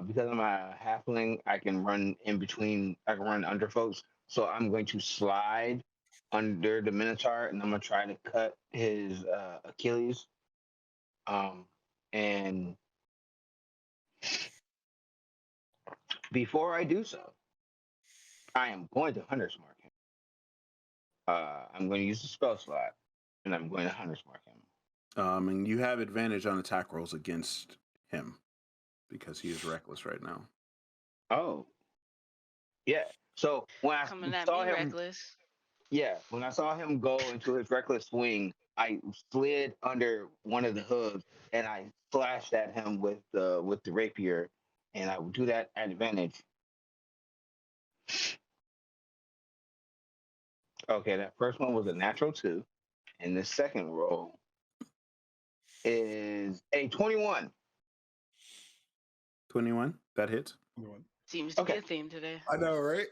because I'm a halfling, I can run in between. I can run under folks. So I'm going to slide under the Minotaur, and I'm gonna try to cut his Achilles. And before I do so, I am going to Hunter's Mark him. I'm going to use the spell slot, and I'm going to Hunter's Mark him. And you have advantage on attack rolls against him because he is reckless right now. Oh, yeah. So when I Coming at saw me him, reckless. yeah, when I saw him go into his reckless swing, I slid under one of the hooves and I slashed at him with the rapier, and I would do that at advantage. Okay, that first one was a natural 2, and the second roll is a 21. 21, that hits. Seems to Okay. be a theme today. I know, right?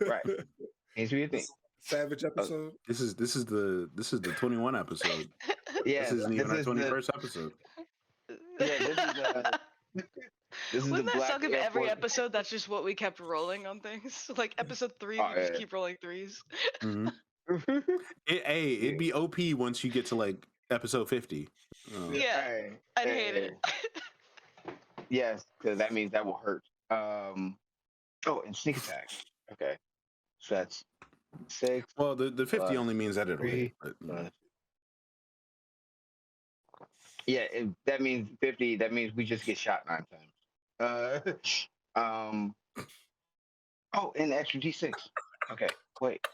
Right. Needs to be a thing. Savage episode. This is the 21 episode. Yeah, This isn't even our is 21st episode. This is Wouldn't the that Black suck if Air every Force- episode that's just what we kept rolling on things? Like episode 3, Oh, we just yeah. keep rolling 3s. Mhm. It'd be OP once you get to like episode 50. Yeah, Hey, I'd hate it. Yes, because that means that will hurt. Oh, and sneak attack. Okay, so that's 6. Well, the 50 Plus only means that it'll 3 hit. But, you know. plus- Yeah, that means 50. That means we just get shot 9 times. Oh, and the extra D6. Okay, wait.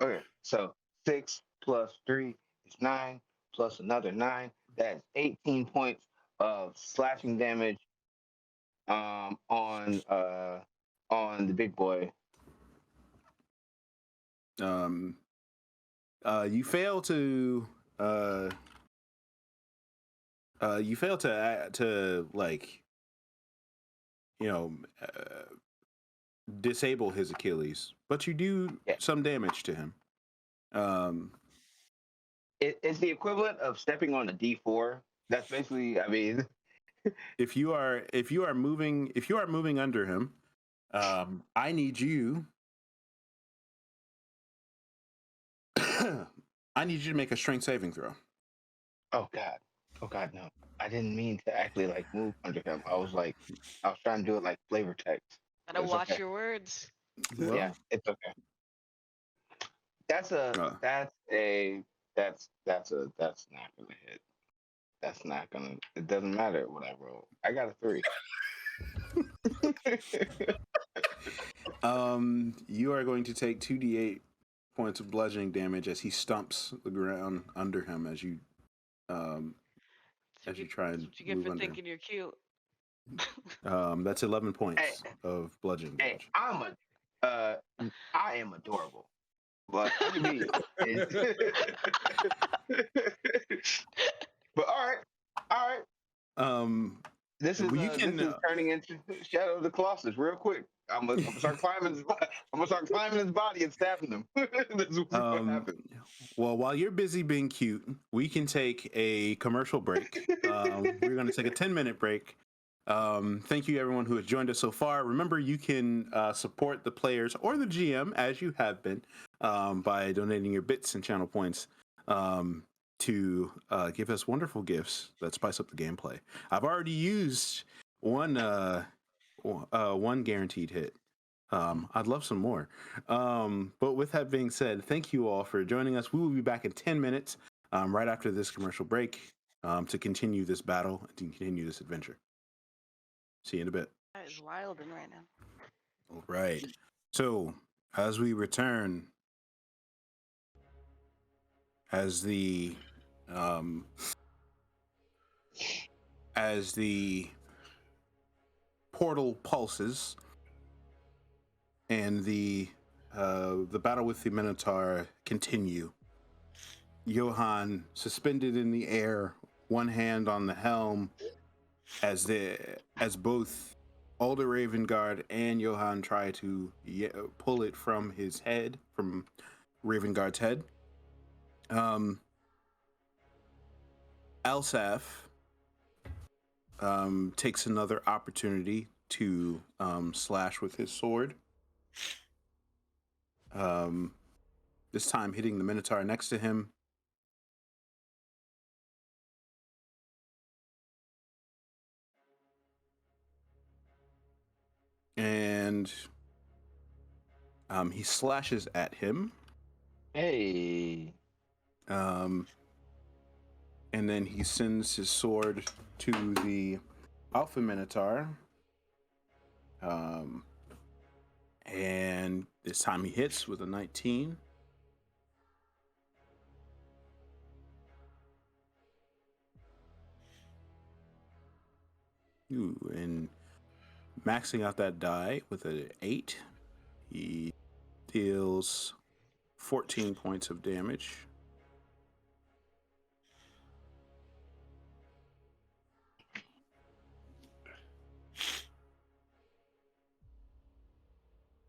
Okay, so 6 plus 3 is 9, plus another 9. That's 18 points of slashing damage on the big boy. You fail to like, you know, disable his Achilles, but you do Yeah. some damage to him. It's the equivalent of stepping on a D4. That's basically, I mean, If you are moving under him, I need you. I need you to make a strength saving throw. oh God, no. I didn't mean to actually like move under him. I was trying to do it like flavor text. Gotta It's watch okay. your words. Well, Yeah, it's okay. That's uh, not gonna hit. That's not gonna. It doesn't matter what I roll. I got a 3. you are going to take 2d8 points of bludgeoning damage as he stumps the ground under him as you try and That's what you get move for under him. thinking you're cute. That's 11 points Hey. of bludgeoning Hey, damage. I am adorable. But I mean, but all right. This is Well, this is turning into Shadow of the Colossus real quick. I'm gonna start climbing his body and stabbing him. This is what happens. Well, while you're busy being cute, we can take a commercial break. We're going to take a 10-minute break. Thank you, everyone who has joined us so far. Remember, you can support the players or the GM, as you have been, by donating your bits and channel points to give us wonderful gifts that spice up the gameplay. I've already used one guaranteed hit. I'd love some more. But with that being said, thank you all for joining us. We will be back in 10 minutes, right after this commercial break, to continue this battle and to continue this adventure. See you in a bit. That is wilding right now. All right. So, as we return, as the portal pulses and the battle with the Minotaur continue, Johann suspended in the air, one hand on the helm, as both Alder Ravengard and Johann try to pull it from his head, from Ravengard's head. Elsaf takes another opportunity to slash with his sword. This time hitting the Minotaur next to him. And he slashes at him. Hey. And then he sends his sword to the Alpha Minotaur. And this time he hits with a 19. Ooh, and maxing out that die with an 8, he deals 14 points of damage.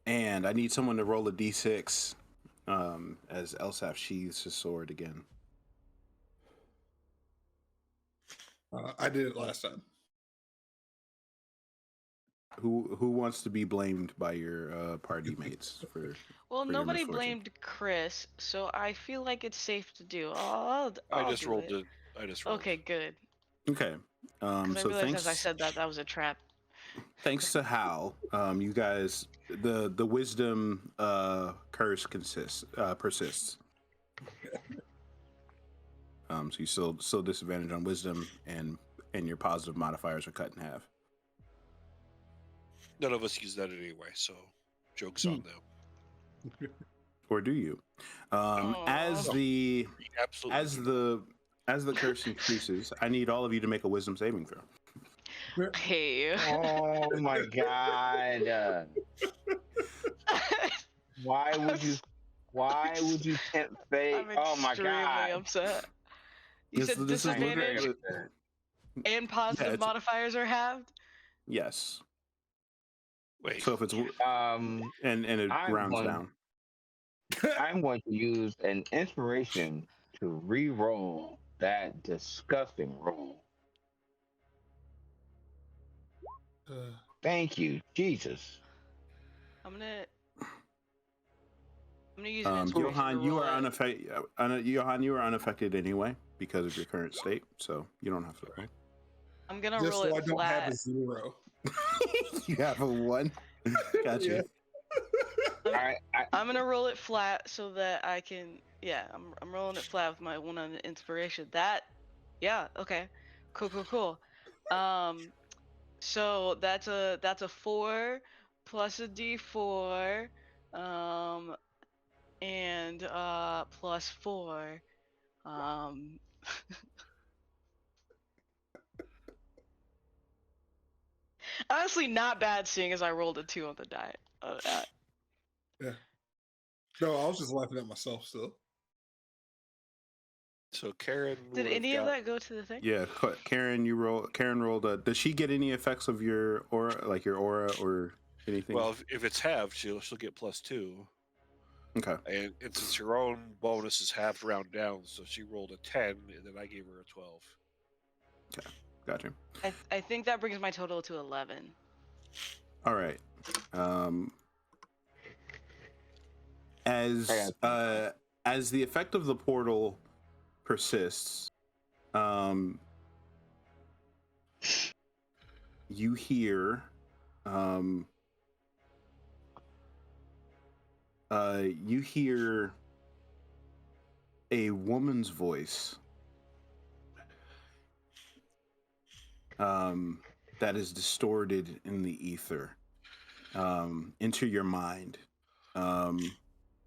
And I need someone to roll a d6 as Elsaf sheathes his sword again. I did it last time. Who wants to be blamed by your party mates for? Well, for your nobody misfortune? blamed Chris, so I feel like it's safe to do. I just do rolled it. it. I just rolled. Okay, good. Okay. 'Cause I So realized thanks. as I said that was a trap. Thanks to Hal, you guys, the wisdom curse persists. So you still disadvantage on wisdom, and your positive modifiers are cut in half. None of us use that anyway, so joke's on them. Or do you? As Aw. the Absolutely. as the curse increases, I need all of you to make a wisdom saving throw. Hey. Oh my God. Why would you tempt fate? I'm Oh my extremely God. upset. You said This is disadvantage literally- and positive it's- modifiers are halved? yes. Wait. So if it's Um, and it I'm rounds going- down. I'm going to use an inspiration to re-roll that disgusting roll. Thank you, Jesus. I'm gonna use an inspiration Johan, to you roll are it. unaffected. Johan, you are unaffected anyway because of your current state, so you don't have to roll. I'm gonna Just roll so it I don't have flat. a 0. You have a 1. Gotcha. Yeah. I'm gonna roll it flat so that I can. Yeah, I'm rolling it flat with my 1 on the inspiration. Yeah. Okay. Cool. So that's a 4 plus a D4, and plus 4. Honestly, not bad seeing as I rolled a 2 on the die. Yeah. No, I was just laughing at myself still. So Karen Did would have any of got- that go to the thing? Yeah, Karen, Karen rolled a. Does she get any effects of your aura, like your aura or anything? Well, if it's halved, she'll get +2. Okay. And since her own bonus is halved round down, so she rolled a 10, and then I gave her a 12. Gotcha. I think that brings my total to 11. All right. As the effect of the portal persists, you hear a woman's voice that is distorted in the ether into your mind.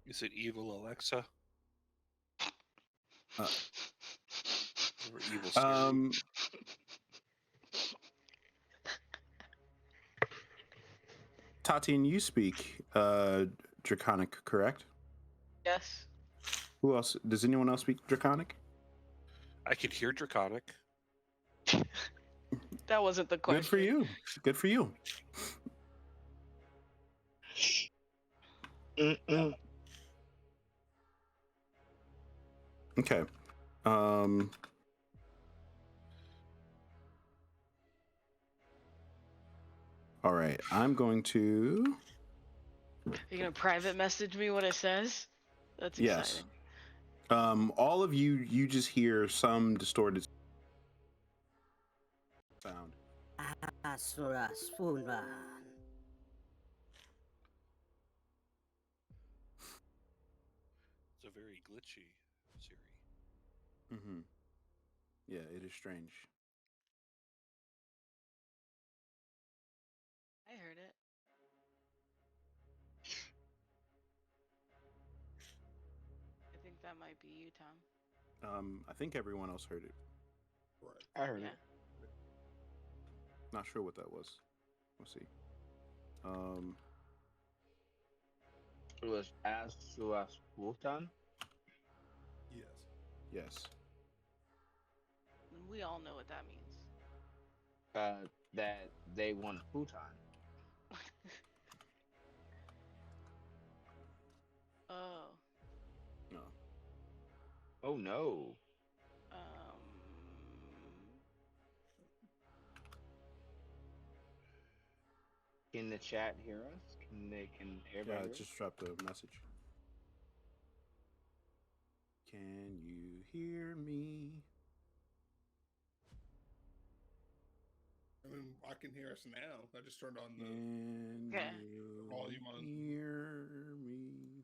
Is it evil Alexa? Uh, Or evil Siri? Tatian, you speak Draconic, correct? Yes. Who else? Does anyone else speak Draconic? I can hear Draconic. That wasn't the question. Good for you. Good for you. Okay. All right. I'm going to. Are you gonna private message me what it says? That's Yes. exciting. All of you just hear some distorted sound. Asura Spuna. It's a very glitchy Siri. Mm-hmm. Yeah, it is strange. I heard it. I think that might be you, Tom. I think everyone else heard it. Right. I heard Yeah. it. Not sure what that was. We'll see. It was Asuasputan. Yes. Yes. And we all know what that means. That they want futon. Oh. No. Oh no. Can the chat hear us? Can Yeah, everybody I hear us? just dropped a message. Can you hear me? I mean, I can hear us now. I just turned on the. Can Okay. you volume on. hear me?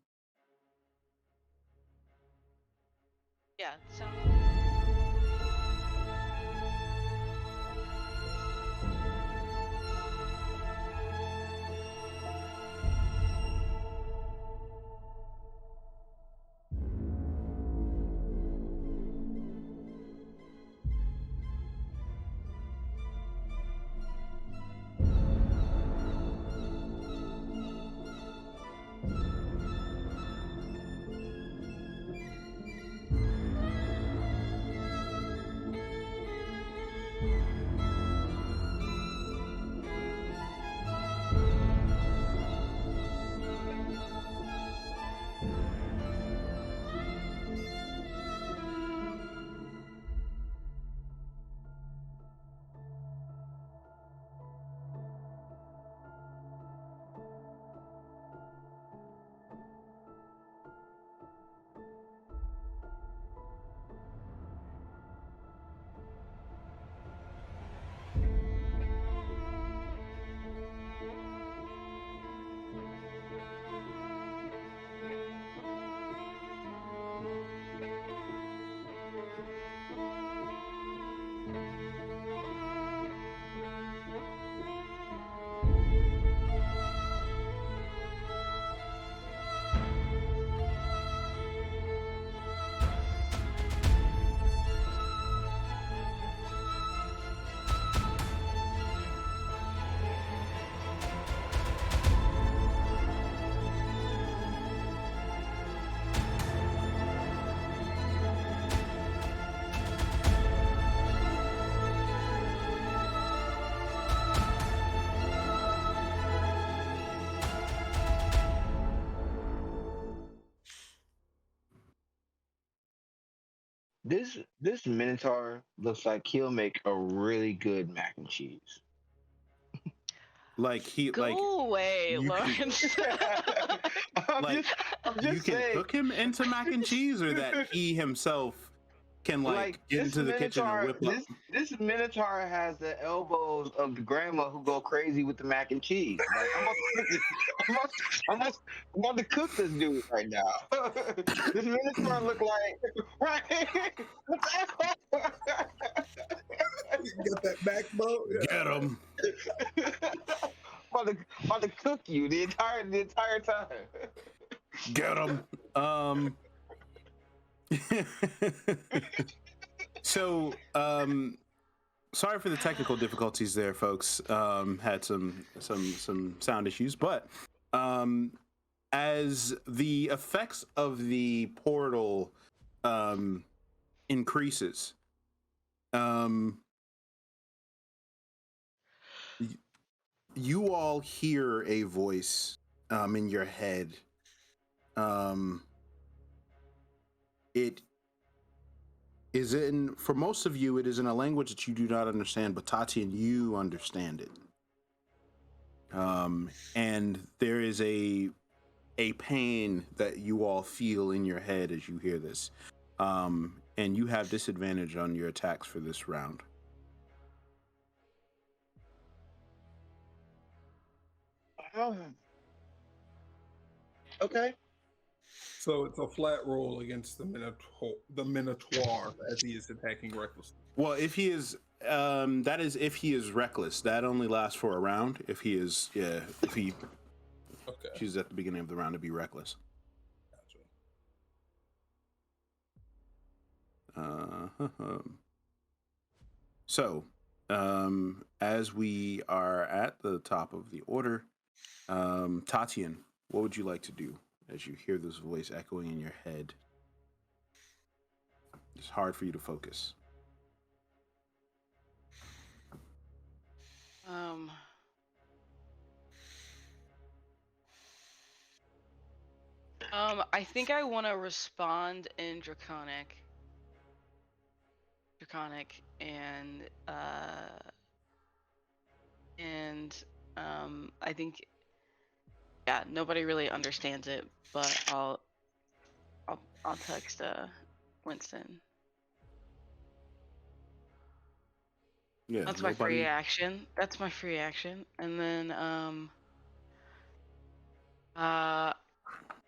Yeah. Sound. This Minotaur looks like he'll make a really good mac and cheese. Like he Go like away, you can- Lawrence. like I'm you just can saying, cook him into mac and cheese, or that he himself can like get this into the kitchen and Minotaur, whip up. this Minotaur has the elbows of the grandma who go crazy with the mac and cheese. Like I'm about to cook this. I'm about to cook this dude right now. This Minotaur look like right. You got that backbone? Get him. about to cook you the entire time. Get him. So, sorry for the technical difficulties there, folks. Had some sound issues, but as the effects of the portal increases, you all hear a voice in your head. It is for most of you, it is in a language that you do not understand, but Tati and you understand it. And there is a pain that you all feel in your head as you hear this. And you have disadvantage on your attacks for this round. Okay. So it's a flat roll against the Minotaur as he is attacking recklessly. Well, if he is, that is if he is reckless. That only lasts for a round. If he is, if he Okay. chooses at the beginning of the round to be reckless. Gotcha. So, as we are at the top of the order, Tatian, what would you like to do as you hear this voice echoing in your head? It's hard for you to focus. I think I want to respond in Draconic, and I think, yeah, nobody really understands it, but I'll text Winston. Yeah, That's my free action. And then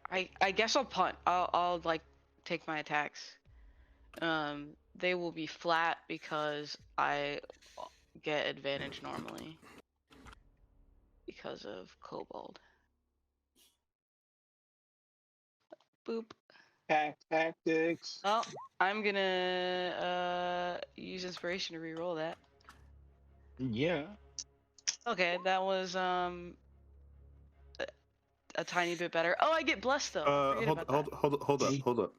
I guess I'll punt. I'll like take my attacks. They will be flat because I get advantage normally because of Kobold. Boop. Tactics. Well, I'm gonna use inspiration to re-roll that. Yeah. Okay, that was a tiny bit better. Oh, I get blessed though. Hold up.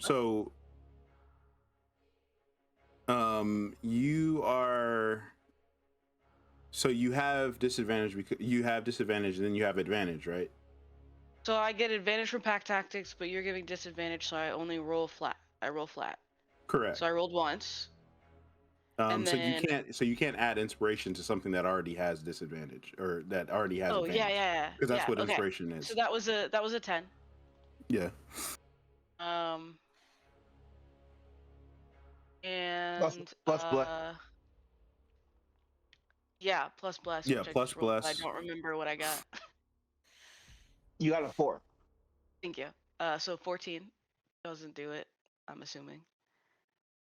So, you are. So you have disadvantage because you have disadvantage, and then you have advantage, right? So I get advantage from pack tactics, but you're giving disadvantage, so I only roll flat. I roll flat. Correct. So I rolled once. And so then... you can't add inspiration to something that already has disadvantage or that already has advantage. Yeah. Because that's what inspiration is. So that was a 10. Yeah. And plus bless. Yeah, plus bless. Yeah, which plus I just rolled, bless. I don't remember what I got. You got a 4. Thank you. So 14 doesn't do it, I'm assuming.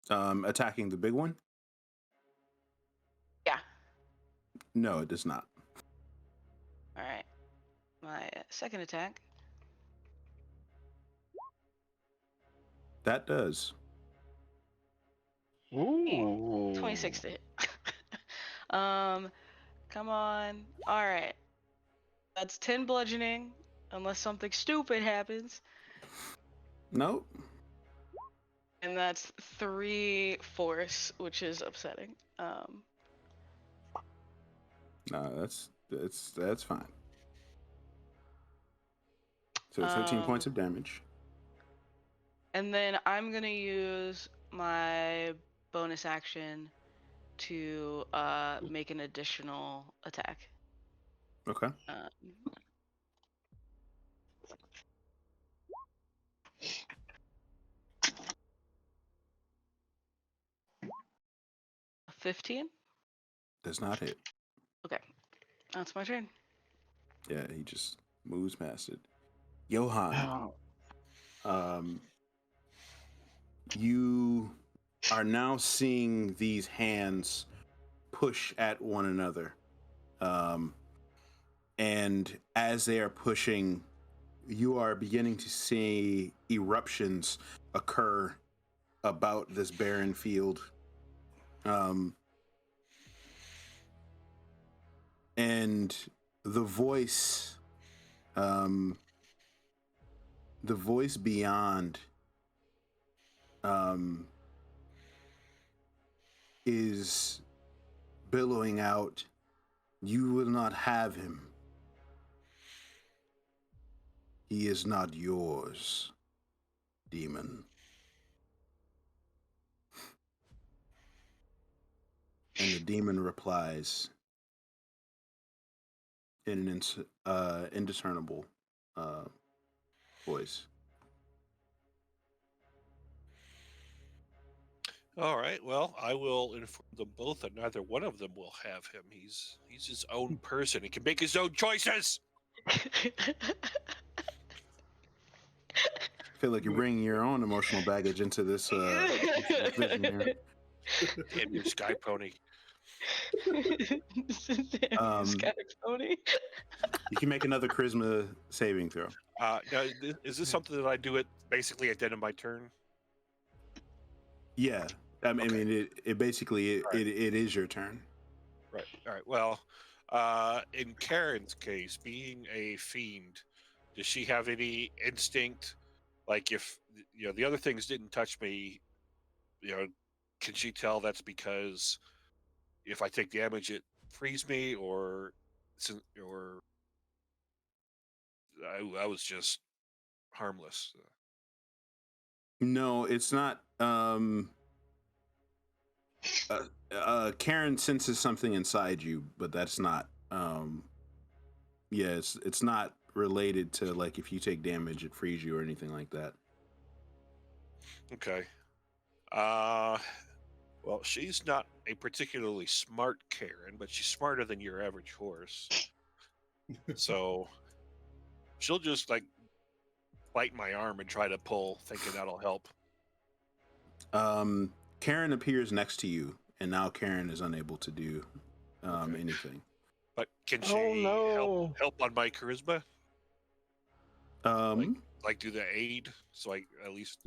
Attacking the big one? Yeah. No, it does not. All right. My second attack. That does. Ooh. 26 to hit. Come on. All right. That's 10 bludgeoning, unless something stupid happens. Nope. And that's 3 force, which is upsetting. No, that's fine. So 13 points of damage. And then I'm gonna use my bonus action to make an additional attack. Okay. 15. Does not hit. Okay, that's my turn. Yeah, he just moves past it. Johan, you are now seeing these hands push at one another. And as they are pushing, you are beginning to see eruptions occur about this barren field. And the voice beyond is billowing out, "You will not have him. He is not yours, demon." And the demon replies in an indiscernible voice. All right. Well, I will inform them both that neither one of them will have him. He's his own person. He can make his own choices. I feel like you're bringing your own emotional baggage into this vision here. Damn your sky pony. Pony. You can make another charisma saving throw. Now, is this something that I do at basically at the end of my turn? Yeah, I mean, it basically Right. it is your turn. Right. All right. Well, in Karen's case, being a fiend, does she have any instinct? Like, if the other things didn't touch me, can she tell that's because if I take damage, it frees me, or I was just harmless? No, it's not. Karen senses something inside you, but that's not. Yeah, it's not related to like if you take damage, it frees you or anything like that. Okay. Well, she's not a particularly smart Karen, but she's smarter than your average horse. So she'll just like bite my arm and try to pull, thinking that'll help. Karen appears next to you, and now Karen is unable to do anything. But can she Oh, no. help on my charisma? Like do the aid, so I at least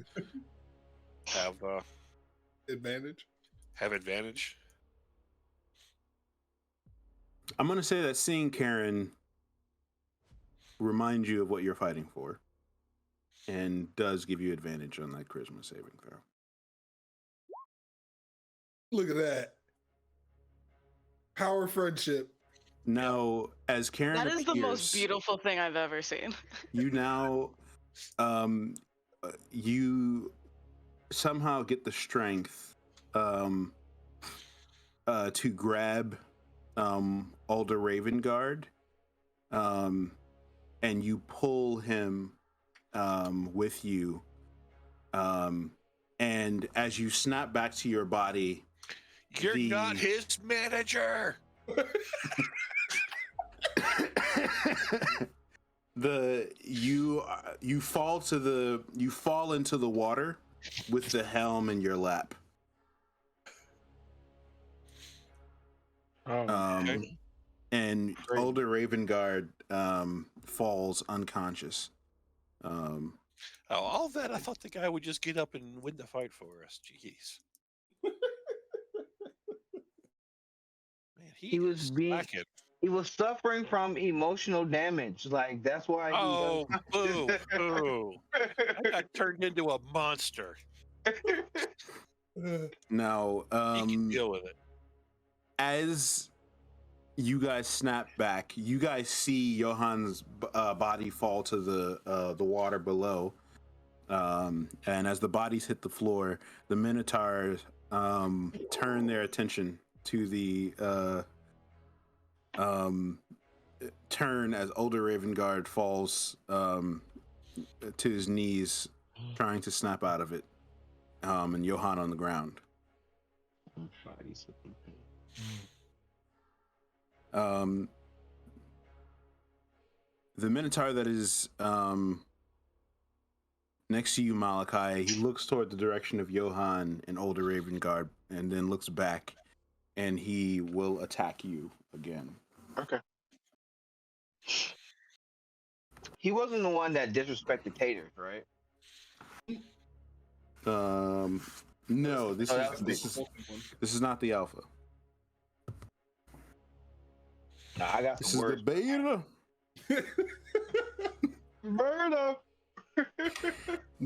have Advantage. have advantage. I'm gonna say that seeing Karen reminds you of what you're fighting for, and does give you advantage on that charisma saving throw. Look at that. Power friendship. Now, as Karen That is the most appears, beautiful thing I've ever seen. you now you somehow get the strength to grab Alder Ravengard, and you pull him with you, and as you snap back to your body, You're not his manager. you fall into the water with the helm in your lap. Okay. And Great. Alder Ravengard falls unconscious. All that I thought the guy would just get up and win the fight for us. Jeez. Man, He was is being- slacking. He was suffering from emotional damage. Like, that's why he Oh, boo, boo. I got turned into a monster. Now, He can deal with it. as you guys snap back, you guys see Johan's body fall to the water below, And as the bodies hit the floor, the Minotaurs turn their attention to the turn as older Ravengard falls to his knees, trying to snap out of it, and Johann on the ground. The Minotaur that is next to you, Malachi, he looks toward the direction of Johann and older Ravengard, and then looks back, and he will attack you again. Okay. He wasn't the one that disrespected taters, right? No, this Oh, is that was this is not the alpha. Nah, I got This some is words. the beta. Murder.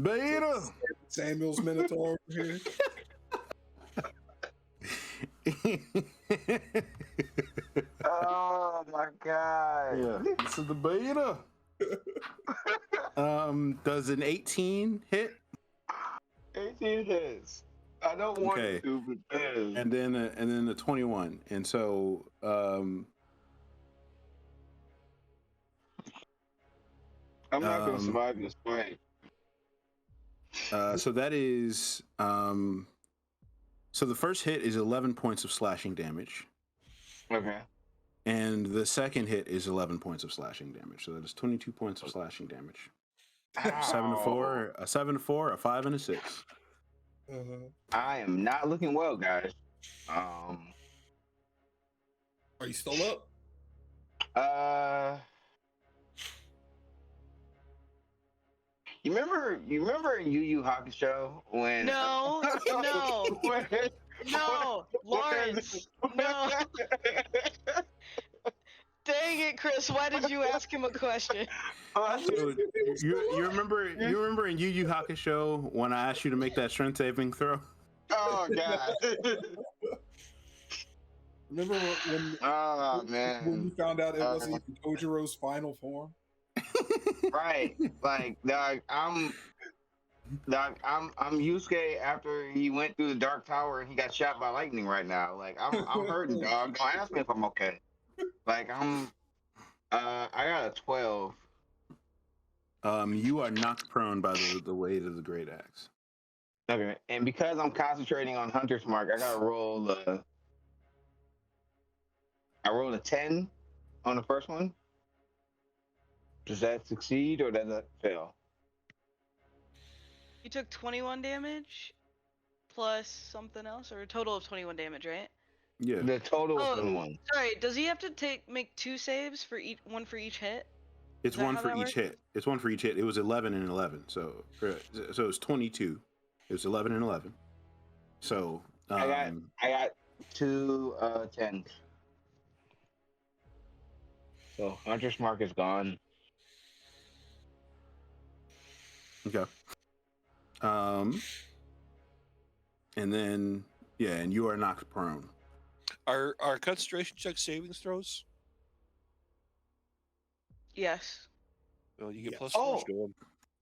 Beta. Samuel's Minotaur over here. Oh my god. Yeah, this is the beta. Does an 18 hit? 18 hits. I don't want Okay. to, but it is. And then a 21. And so I'm not gonna um, survive this fight. so that is so the first hit is 11 points of slashing damage, Okay. and the second hit is 11 points of slashing damage. So that is 22 points of slashing damage. 7 to 4, a 7 to 4, a 5 and a 6. I am not looking well, guys. Are you still up? You remember in Yu Yu Hakusho when No, no, when, no, Lawrence, no. Dang it, Chris! Why did you ask him a question? So you remember in Yu Yu Hakusho when I asked you to make that strength saving throw? Oh god. Remember when Oh when man. you found out it wasn't even Kojiro's final form? Right. Like I'm Yusuke after he went through the Dark Tower and he got shot by lightning right now. Like I'm hurting, dog. Don't ask me if I'm okay. Like I got a 12. You are knocked prone by the weight of the great axe. Okay. And because I'm concentrating on Hunter's Mark, I gotta roll I rolled a 10 on the first one. Does that succeed or does that fail? You took 21 damage plus something else, or a total of 21 damage, right? Yeah. The total is Oh. 21. Sorry, does he have to make 2 saves for one for each hit? It's Is that one how for that each works? hit. It's one for each hit. It was 11 and 11. So it's 22. It was 11 and 11. So I got 2 10s. So Hunter's Mark is gone. okay. And then and you are knocked prone. Are concentration check savings throws? Yes. Well, you get Yeah. plus Oh. 4 to them.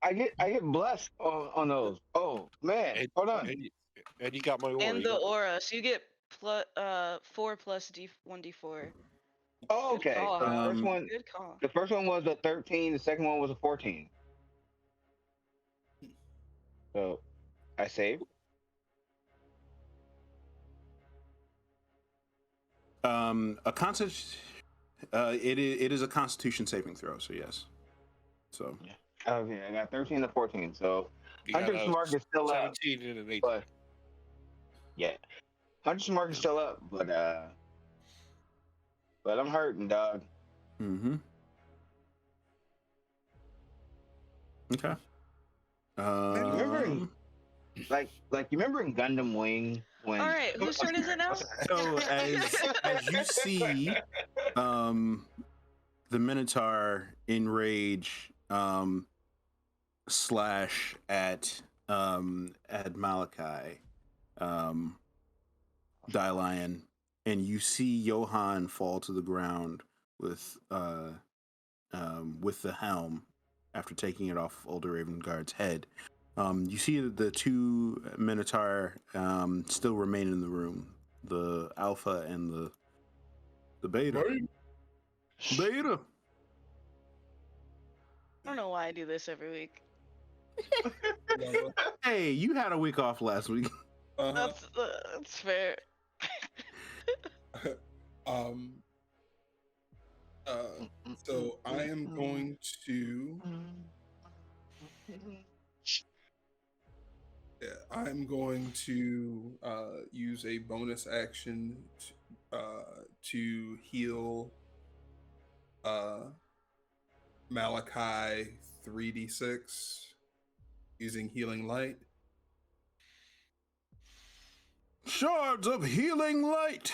I get blessed on those. Oh man, And, hold on. and you got my aura. And You the got- aura, so you get 4 plus 1d4. Oh, okay. call, So the first Um, one, Good call. the first one was a 13. The second one was a 14. So I saved. A it is a Constitution saving throw. So yes. So Okay, I got 13 to 14. So you got Hunter's a Mark is still up. 17 and an 18. But yeah, Hunter's Mark is still up. But I'm hurting, dog. mm-hmm. Okay. Remember like you remember in Gundam Wing when? All right, whose turn is it now? So as you see, the Minotaur in rage slash at Malachi, Dylion, and you see Johann fall to the ground with the helm after taking it off Older Ravengard's head. You see the two Minotaur still remain in the room. The Alpha and the Beta. Beta. I don't know why I do this every week. Hey, you had a week off last week. Uh-huh. That's fair. Um. So I am going to. Yeah, I'm going to use a bonus action to heal Malachi 3d6 using healing light. Shards of healing light.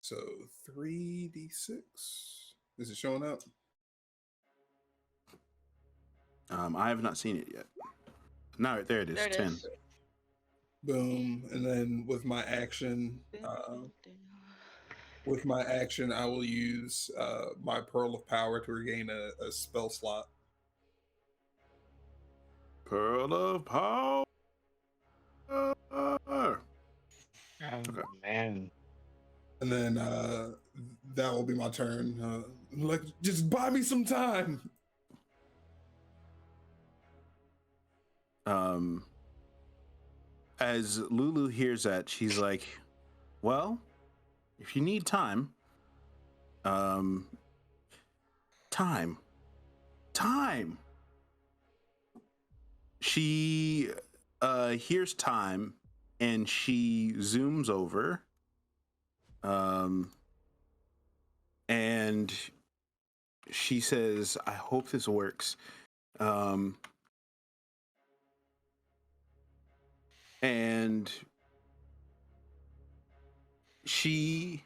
So 3d6. Is it showing up? I have not seen it yet. No, there it is. There it 10. is. Boom. And then with my action, I will use my Pearl of Power to regain a spell slot. Pearl of Power. Oh, man. And then that will be my turn. Like, just buy me some time. As Lulu hears that, she's like, well, if you need time, time. She hears time and she zooms over. And she says, I hope this works. And she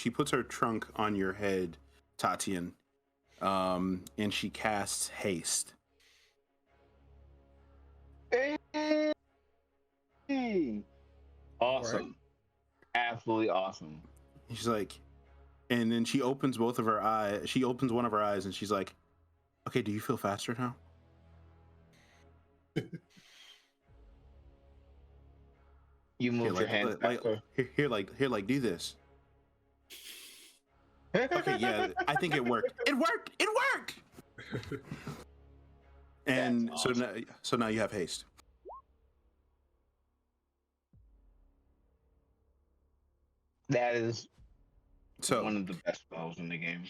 puts her trunk on your head, Tatian, and she casts haste. Hey. Awesome. Right. Absolutely awesome. She's like, and then she opens both of her eyes. She opens one of her eyes and she's like, okay, do you feel faster now? You move your hands faster. Here, do this. Okay, yeah, I think it worked. It worked. And That's awesome. so now you have haste. That is So one of the best spells in the game.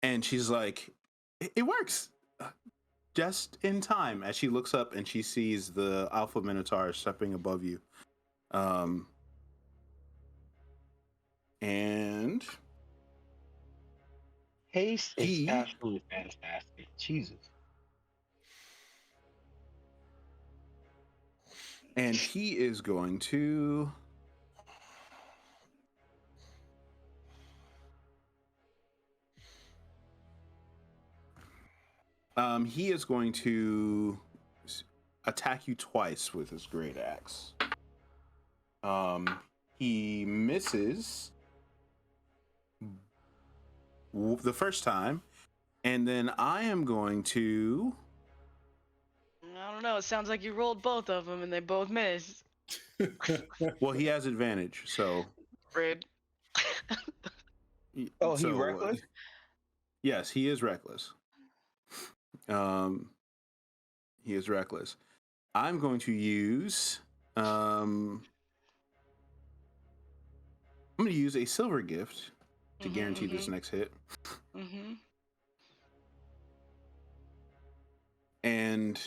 And she's like, it works. Just in time, as she looks up and she sees the Alpha Minotaur stepping above you. And Haste is absolutely fantastic. Jesus. And he is going to attack you twice with his great axe. He misses the first time, and then I am going to. I don't know. It sounds like you rolled both of them and they both missed. Well, he has advantage, so. Rude. Oh, he's reckless? Yes, he is reckless. He is reckless. I'm going to use. I'm going to use a silver gift to guarantee this next hit. And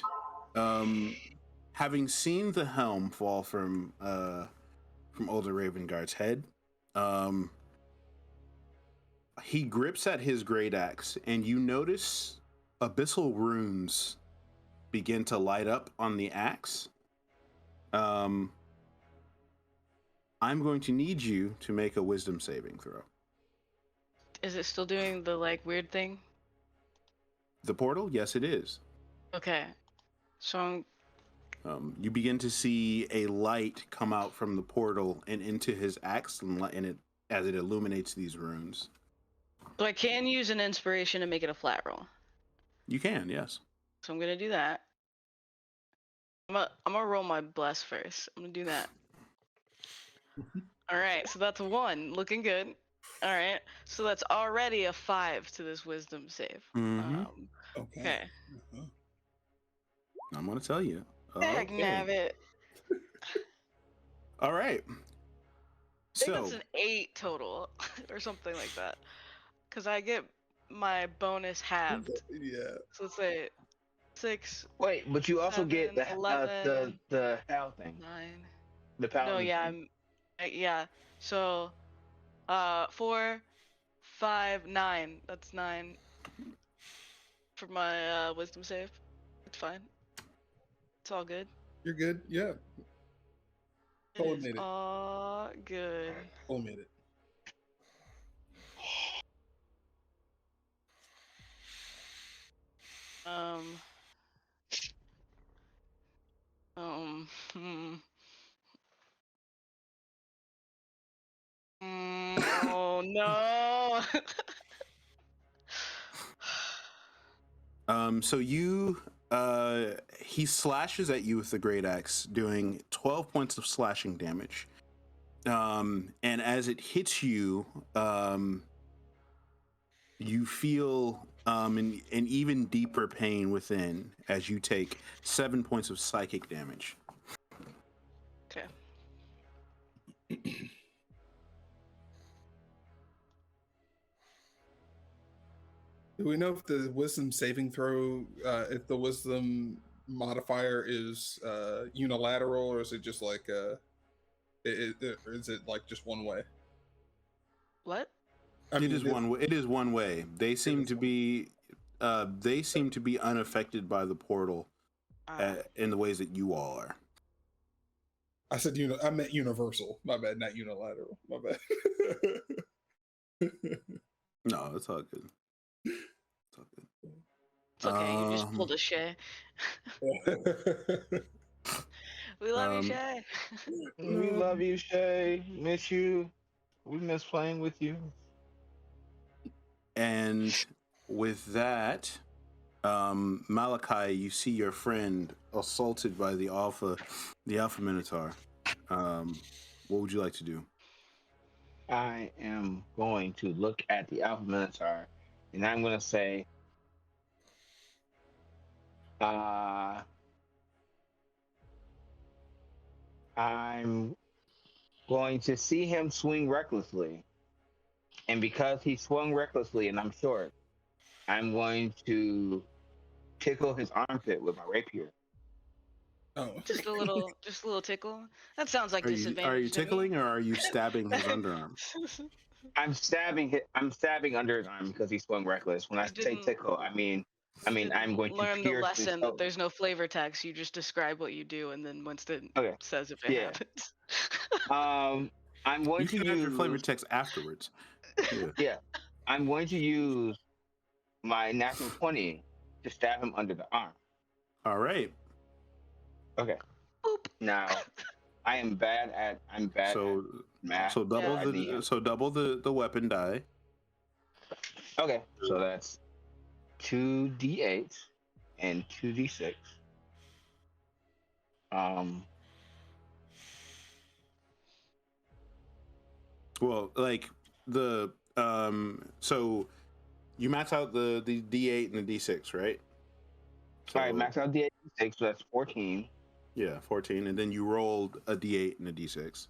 having seen the helm fall from Older Ravengard's head, he grips at his great axe, and you notice abyssal runes begin to light up on the axe. I'm going to need you to make a wisdom saving throw. Is it still doing the like weird thing? The portal? Yes, it is. Okay. So You begin to see a light come out from the portal and into his axe, and it as it illuminates these runes. So I can use an inspiration to make it a flat roll. You can, yes. So I'm gonna do that. I'm gonna roll my bless first. I'm gonna do that. All right, so that's a 1, looking good. All right, so that's already a 5 to this wisdom save. Okay. Uh-huh. I'm gonna tell you. Heck, nabbit. All right. I think that's an 8 total, or something like that. Cause I get my bonus halved. Yeah. So let's say 6. Wait, but you also get 7, 11, the HAL thing. 9. The paladin. No, yeah, yeah. So, 4, 5, 9. That's 9 for my wisdom save. It's fine. It's all good. You're good. Yeah. Totally made it. All good. Totally made it. Hmm. Oh no. So he slashes at you with the great axe, doing 12 points of slashing damage. And as it hits you, you feel an even deeper pain within as you take 7 points of psychic damage. Okay. Do we know if the wisdom saving throw, if the wisdom modifier is unilateral, or is it just like is it like just one way? What? It is one way. They seem to be unaffected by the portal in the ways that you all are. I said I meant universal. My bad, not unilateral. My bad. No, it's all good. It's all good. It's okay. You just pulled a Shay. We love you, Shay. We love you, Shay. Miss you. We miss playing with you. And with that, Malachi, you see your friend assaulted by the Alpha Minotaur. What would you like to do? I am going to look at the Alpha Minotaur, and I'm going to say, I'm going to see him swing recklessly. And because he swung recklessly and I'm short, I'm going to tickle his armpit with my rapier. Oh. Just a little tickle. That sounds like disadvantage. Are you tickling or are you stabbing his underarm? I'm stabbing under his arm because he swung reckless. When I say tickle, I mean I'm going to learn the pierce lesson that there's no flavor text. You just describe what you do, and then Winston says if it happens. I'm going to use your flavor text afterwards. Yeah, I'm going to use my natural 20 to stab him under the arm. All right. Okay. Boop. Now, I'm bad at math. So double the weapon die. Okay, so that's 2d8 and 2d6. Well, like the so you max out the D8 and the D6, right? So, all right, max out D8 and D6, so that's 14. Yeah, 14, and then you rolled a D8 and a D6.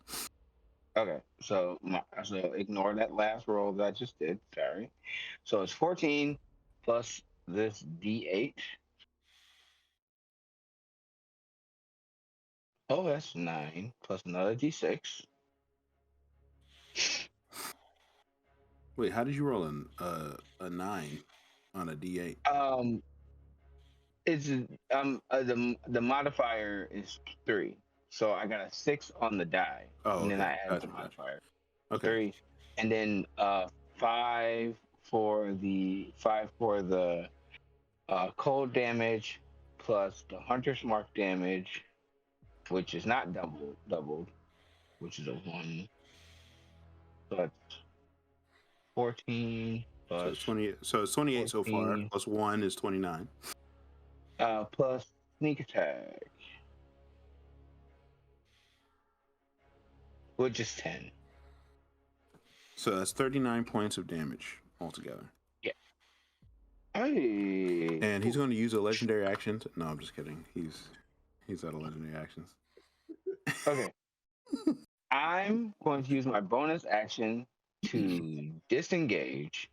Okay, so ignore that last roll that I just did. Sorry. So it's 14 plus this D8. Oh, that's 9 plus another D6. Wait, how did you roll a 9 on a D8? It's the modifier is 3, so I got a 6 on the die, and then I added the modifier. Okay. 3, and then 5 for the cold damage plus the hunter's mark damage which is not doubled, which is a 1. So that's 14 So plus it's 20. So it's 28 so far. 14 Plus 1 is 29. plus sneak attack, which is 10. So that's 39 points of damage altogether. Yeah. Hey. And he's going to use a legendary action. No, I'm just kidding. He's out of legendary actions. Okay. I'm going to use my bonus action to disengage,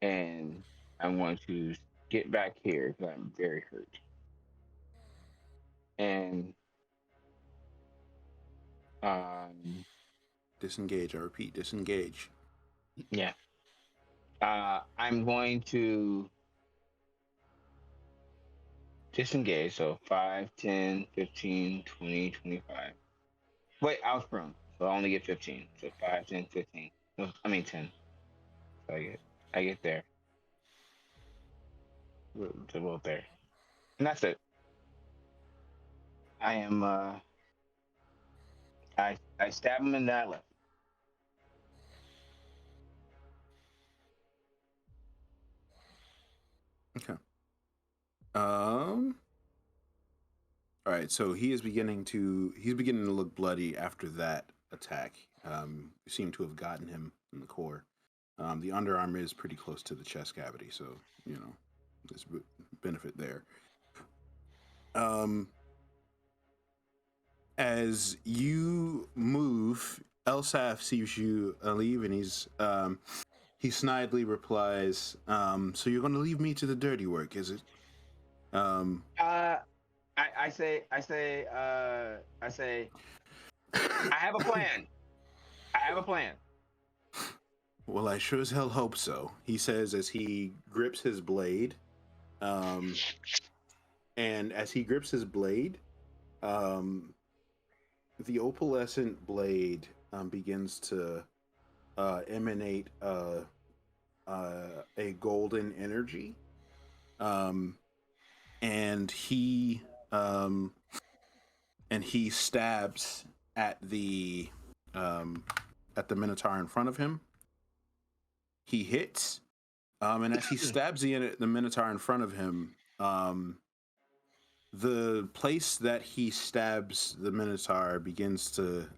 and I'm going to get back here because I'm very hurt. And Disengage. I repeat, disengage. yeah, I'm going to disengage. So 5, 10, 15, 20, 25. Wait, I was prone, so I only get 15. So 5, 10, 15. No, I mean 10. So I get there. About there. And that's it. I am I stab him and then I left. Okay. All right, so he's beginning to look bloody after that attack. You seem to have gotten him in the core. The underarm is pretty close to the chest cavity, so there's benefit there. As you move, Elsaf sees you leave, and he snidely replies, "So you're going to leave me to the dirty work, is it?" I say, I have a plan. I have a plan. Well, I sure as hell hope so, he says as he grips his blade. And as he grips his blade, the opalescent blade begins to emanate a golden energy. And he stabs at the Minotaur in front of him. He hits, and as he stabs the Minotaur in front of him, the place that he stabs the Minotaur begins to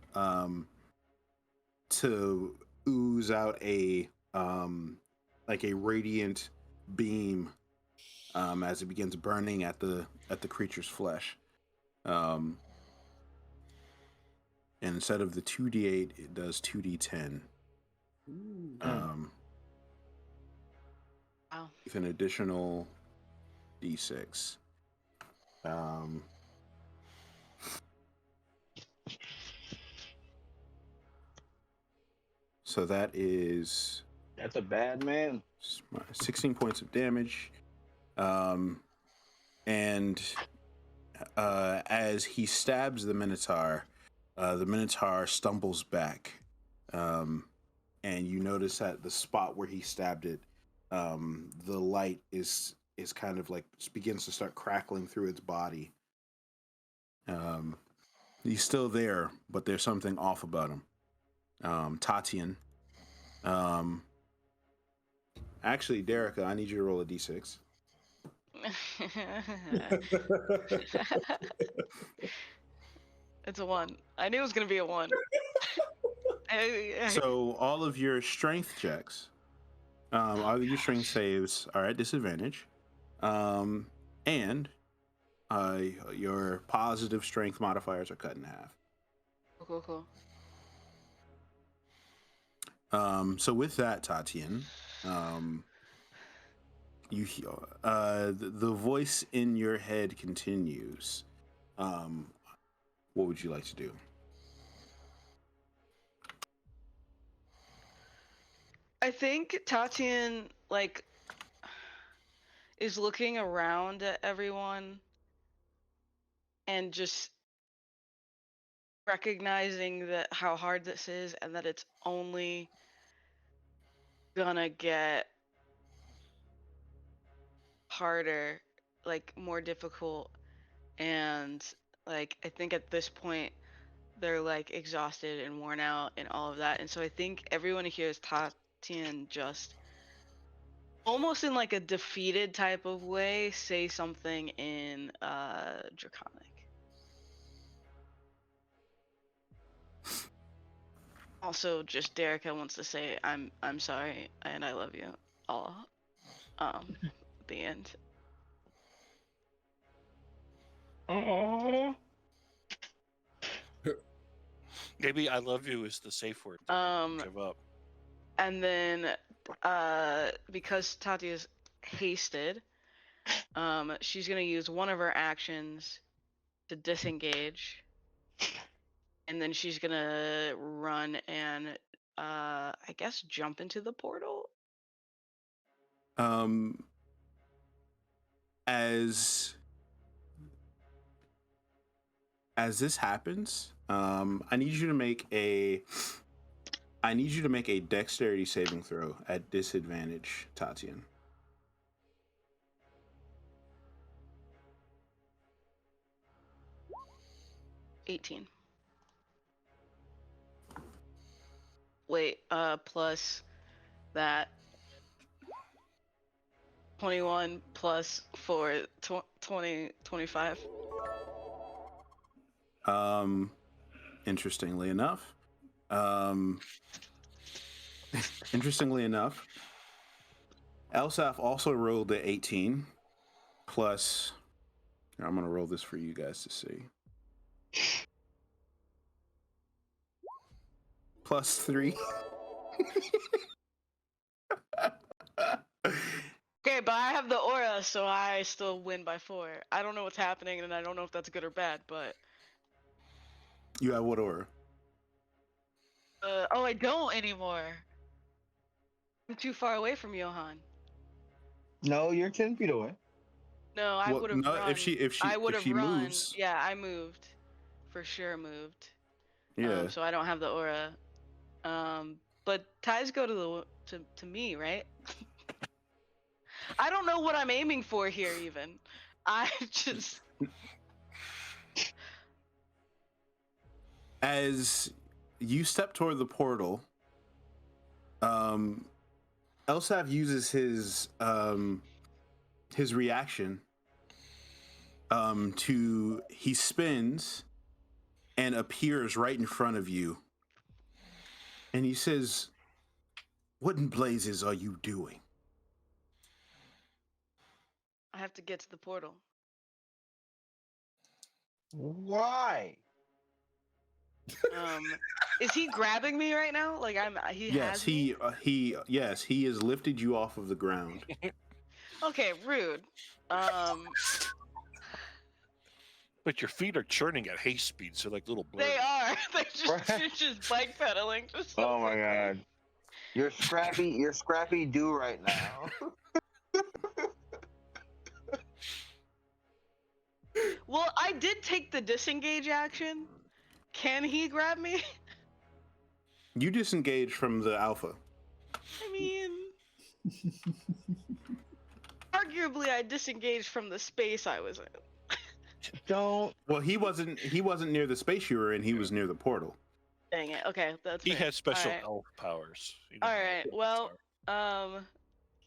ooze out a radiant beam as it begins burning at the creature's flesh. And instead of the 2d8, it does 2d10. Wow. With an additional d6. So that's a bad man. 16 points of damage. And as he stabs the Minotaur stumbles back. And you notice at the spot where he stabbed it, the light is kind of like begins to start crackling through its body. He's still there, but there's something off about him. Tatian. Actually, Derica, I need you to roll a d6. It's a 1. I knew it was gonna be a 1. So all of your strength checks, all of your strength saves are at disadvantage, and your positive strength modifiers are cut in half. Cool. So with that, Tatian, you the voice in your head continues. What would you like to do? I think Tatian is looking around at everyone and just recognizing that how hard this is and that it's only gonna get harder, more difficult and like I think at this point they're like exhausted and worn out and all of that, and so I think everyone hears Tatian just almost in like a defeated type of way say something in Draconic. Also, just Derica wants to say I'm sorry and I love you all. At the end. Oh. Maybe I love you is the safe word. Give up. And then because Tati is hasted, she's gonna use one of her actions to disengage, and then she's gonna run and I guess jump into the portal. As this happens, I need you to make a dexterity saving throw at disadvantage, Tatian. $18. Wait, plus that 21 plus 4, 20, 25. Interestingly enough, Elsaf also rolled a 18 plus. I'm gonna roll this for you guys to see. Plus 3. Okay, but I have the aura, so I still win by 4. I don't know what's happening, and I don't know if that's good or bad, but... You have what aura? Oh, I don't anymore. I'm too far away from Johan. No, you're 10 feet away. No, I would have no, run. if she run. moves. Yeah, I moved. For sure moved. Yeah. So I don't have the aura. But ties go to me, right? I don't know what I'm aiming for here even. I just... As you step toward the portal, Elsaf uses his reaction he spins and appears right in front of you, and he says, "What in blazes are you doing?" I have to get to the portal. Why? Is he grabbing me right now? Like he Yes, has me? he has lifted you off of the ground. Okay, rude. But your feet are churning at haste speed, so like little blurs. They are. They're just bike pedaling. Oh my god. You're scrappy do right now. Well, I did take the disengage action. Can he grab me? You disengage from the alpha. I mean, arguably, I disengaged from the space I was in. Don't. Well, he wasn't near the space you were in. He was near the portal. Dang it. Okay, that's He fair. has special All right. elf powers. All right. Well,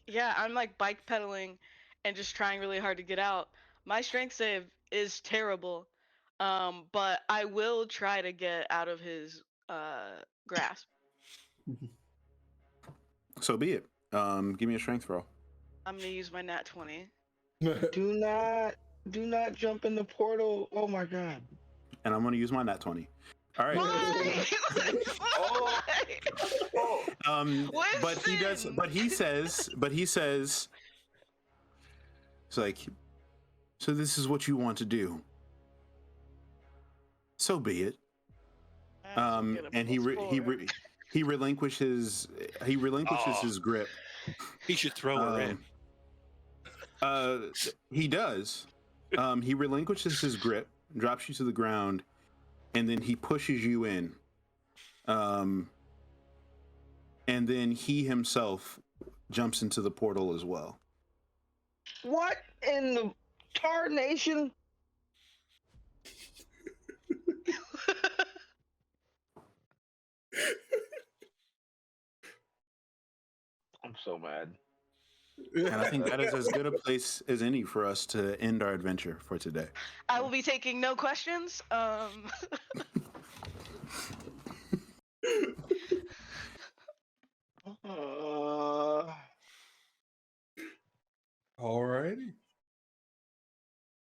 yeah, I'm like bike pedaling and just trying really hard to get out. My strength save is terrible, but I will try to get out of his grasp. So be it. Give me a strength roll. I'm gonna use my nat 20. Do not jump in the portal. Oh my god. And I'm going to use my nat 20. All right. Why? But he says, it's like, so this is what you want to do. So be it. And he relinquishes his grip. He should throw her in. He does. He relinquishes his grip, drops you to the ground, and then he pushes you in. And then he himself jumps into the portal as well. What in the tarnation? so mad. And I think that is as good a place as any for us to end our adventure for today. I will be taking no questions. Alrighty.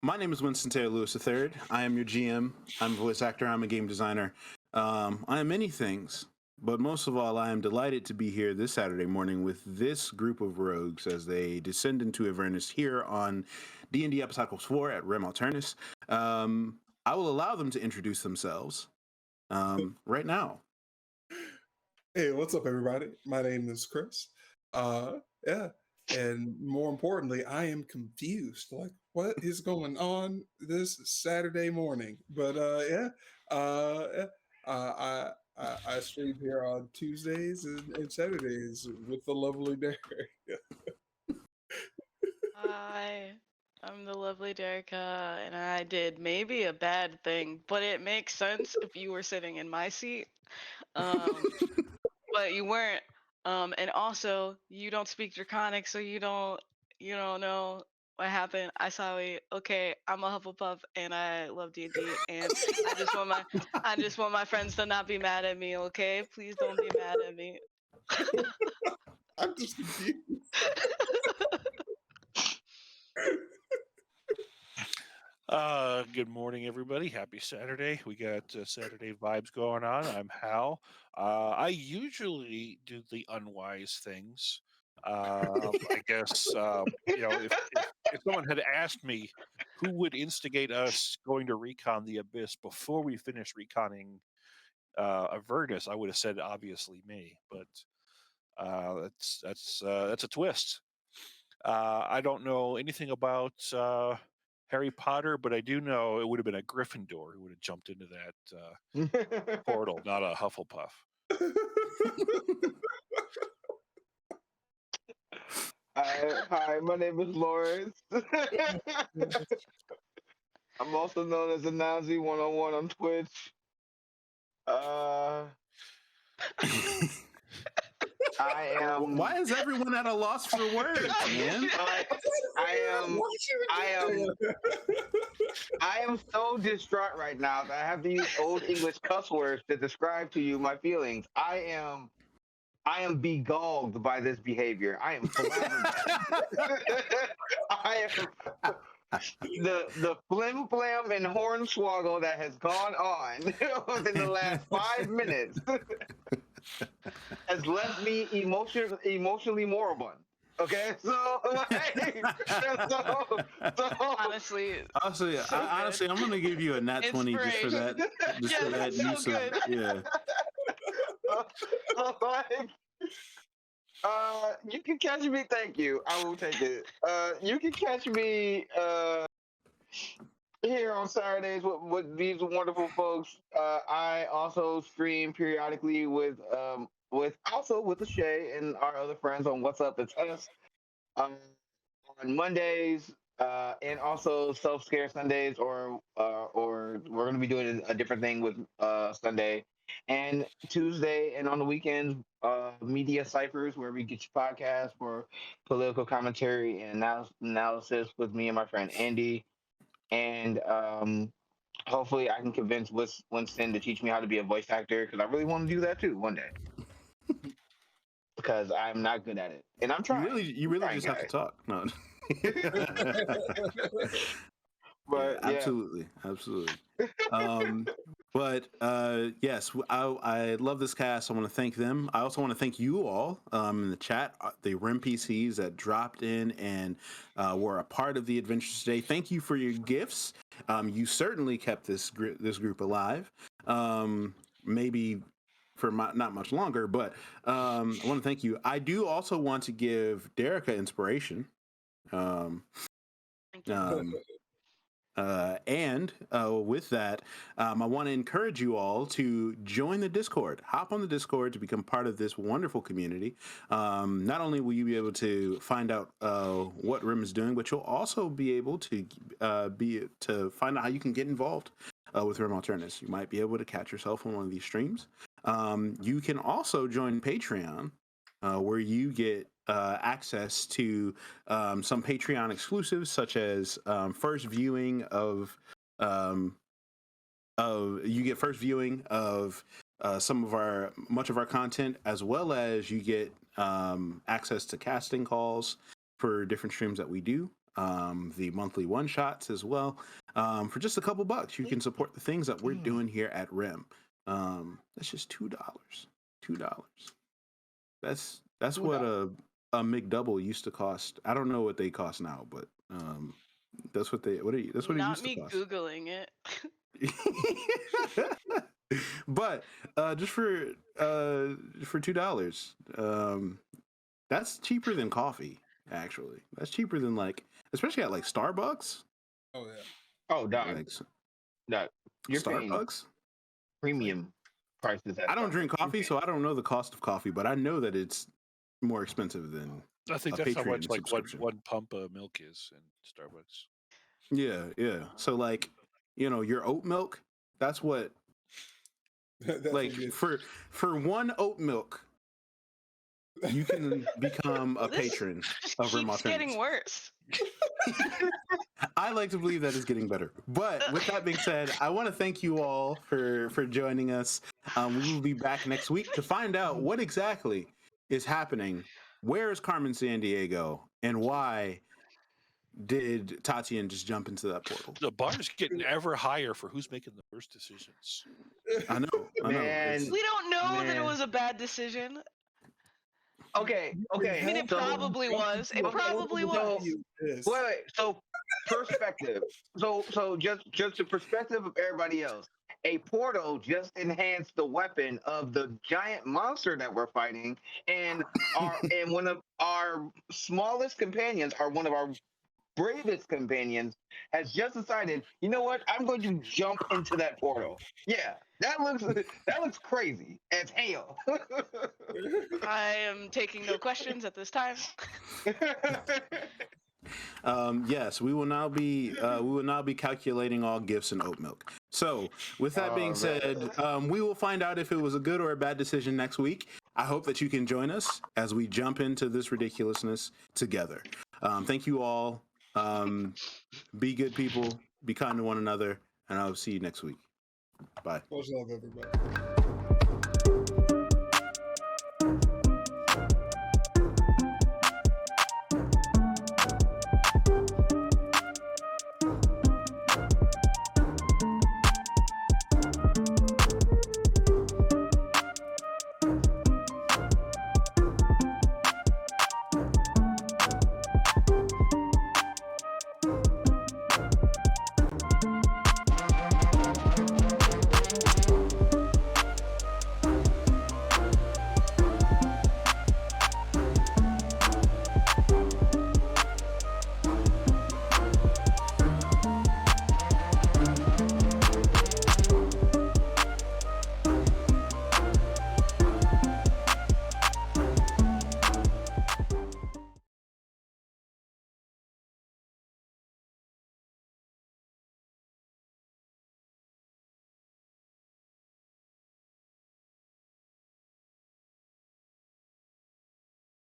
My name is Winston Taylor Lewis III. I am your GM. I'm a voice actor. I'm a game designer. I am many things, but most of all, I am delighted to be here this Saturday morning with this group of rogues as they descend into Avernus here on D&D Episodicals 4 at Rem Alternus. I will allow them to introduce themselves right now. Hey, what's up, everybody? My name is Chris. Yeah, and more importantly, I am confused. Like, what is going on this Saturday morning? But I stream here on Tuesdays and Saturdays with the lovely Derek. Hi, I'm the lovely Derica, and I did maybe a bad thing, but it makes sense if you were sitting in my seat. But you weren't. And also, you don't speak Draconic, so you don't know what happened. I sorry. Okay, I'm a Hufflepuff, and I love D&D, and I just want my friends to not be mad at me. Okay, please don't be mad at me. I'm just confused. Good morning, everybody. Happy Saturday. We got Saturday vibes going on. I'm Hal. I usually do the unwise things. I guess, if someone had asked me who would instigate us going to recon the Abyss before we finish reconning Avernus, I would have said obviously me, but that's a twist. I don't know anything about Harry Potter, but I do know it would have been a Gryffindor who would have jumped into that portal, not a Hufflepuff. Hi, my name is Lawrence. I'm also known as Anazi 101 on Twitch. I am. Why is everyone at a loss for words, man? I am so distraught right now that I have to use old English cuss words to describe to you my feelings. I am beguiled by this behavior. I am flabbergasted. I am the flim flam and hornswoggle that has gone on within the last 5 minutes has left me emotionally moribund. Okay, so Honestly, I'm gonna give you a nat 20 just for that. Just for that so use good. of, yeah. You can catch me. Thank you. I will take it. You can catch me here on Saturdays with these wonderful folks. I also stream periodically with the Shay and our other friends on What's Up It's Us on Mondays, and also Self Scare Sundays, or we're going to be doing a different thing with Sunday and Tuesday, and on the weekends, Media Ciphers, where we get your podcast for political commentary and analysis with me and my friend Andy. And hopefully I can convince Winston to teach me how to be a voice actor, because I really want to do that too one day. Because I'm not good at it, and I'm trying. You really just have to talk. No. But yeah, absolutely. But yes, I love this cast. I want to thank them. I also want to thank you all in the chat, the REM PCs that dropped in and were a part of the adventures today. Thank you for your gifts. You certainly kept this group alive. Maybe for not much longer, but I want to thank you. I do also want to give Derica inspiration. Thank you. And with that, I want to encourage you all to join the Discord. Hop on the Discord to become part of this wonderful community. Not only will you be able to find out what RIM is doing, but you'll also be able to find out how you can get involved with RIM Alternus. You might be able to catch yourself on one of these streams. You can also join Patreon, where you get access to some Patreon exclusives, such as first viewing of you get first viewing of much of our content, as well as you get access to casting calls for different streams that we do, the monthly one shots as well. For just a couple bucks, you can support the things that we're doing here at RIM. That's just $2. That's what a McDouble used to cost. I don't know what they cost now, but that's what it used to Not cost. me googling it. But just for $2, that's cheaper than coffee. Actually, that's cheaper than especially at Starbucks. Oh yeah. Oh, dog. Like, You're paying Starbucks premium prices. I don't drink coffee, so I don't know the cost of coffee, but I know that it's more expensive than I think a that's how Patreon much subscription. one pump of milk is in Starbucks. Yeah. So your oat milk, that's what That's what it is. for one oat milk, you can become a This patron just of Rim keeps getting Alternatives. worse. I like to believe that it's getting better. But with that being said, I want to thank you all for joining us. We will be back next week to find out what exactly is happening. Where is Carmen Sandiego, and why did Tatian just jump into that portal? The bar is getting ever higher for who's making the worst decisions. I know. Man. We don't know that it Man. was a bad decision. Okay. I mean, it probably was. It probably was. Wait. So perspective. So just the perspective of everybody else. A portal just enhanced the weapon of the giant monster that we're fighting, and one of our smallest companions, one of our bravest companions, has just decided, you know what? I'm going to jump into that portal. Yeah, that looks crazy as hell. I am taking no questions at this time. Yes, we will now be calculating all gifts in oat milk. So, with that being said, we will find out if it was a good or a bad decision next week. I hope that you can join us as we jump into this ridiculousness together. Thank you all. Be good people. Be kind to one another, and I'll see you next week. Bye. Much love, everybody.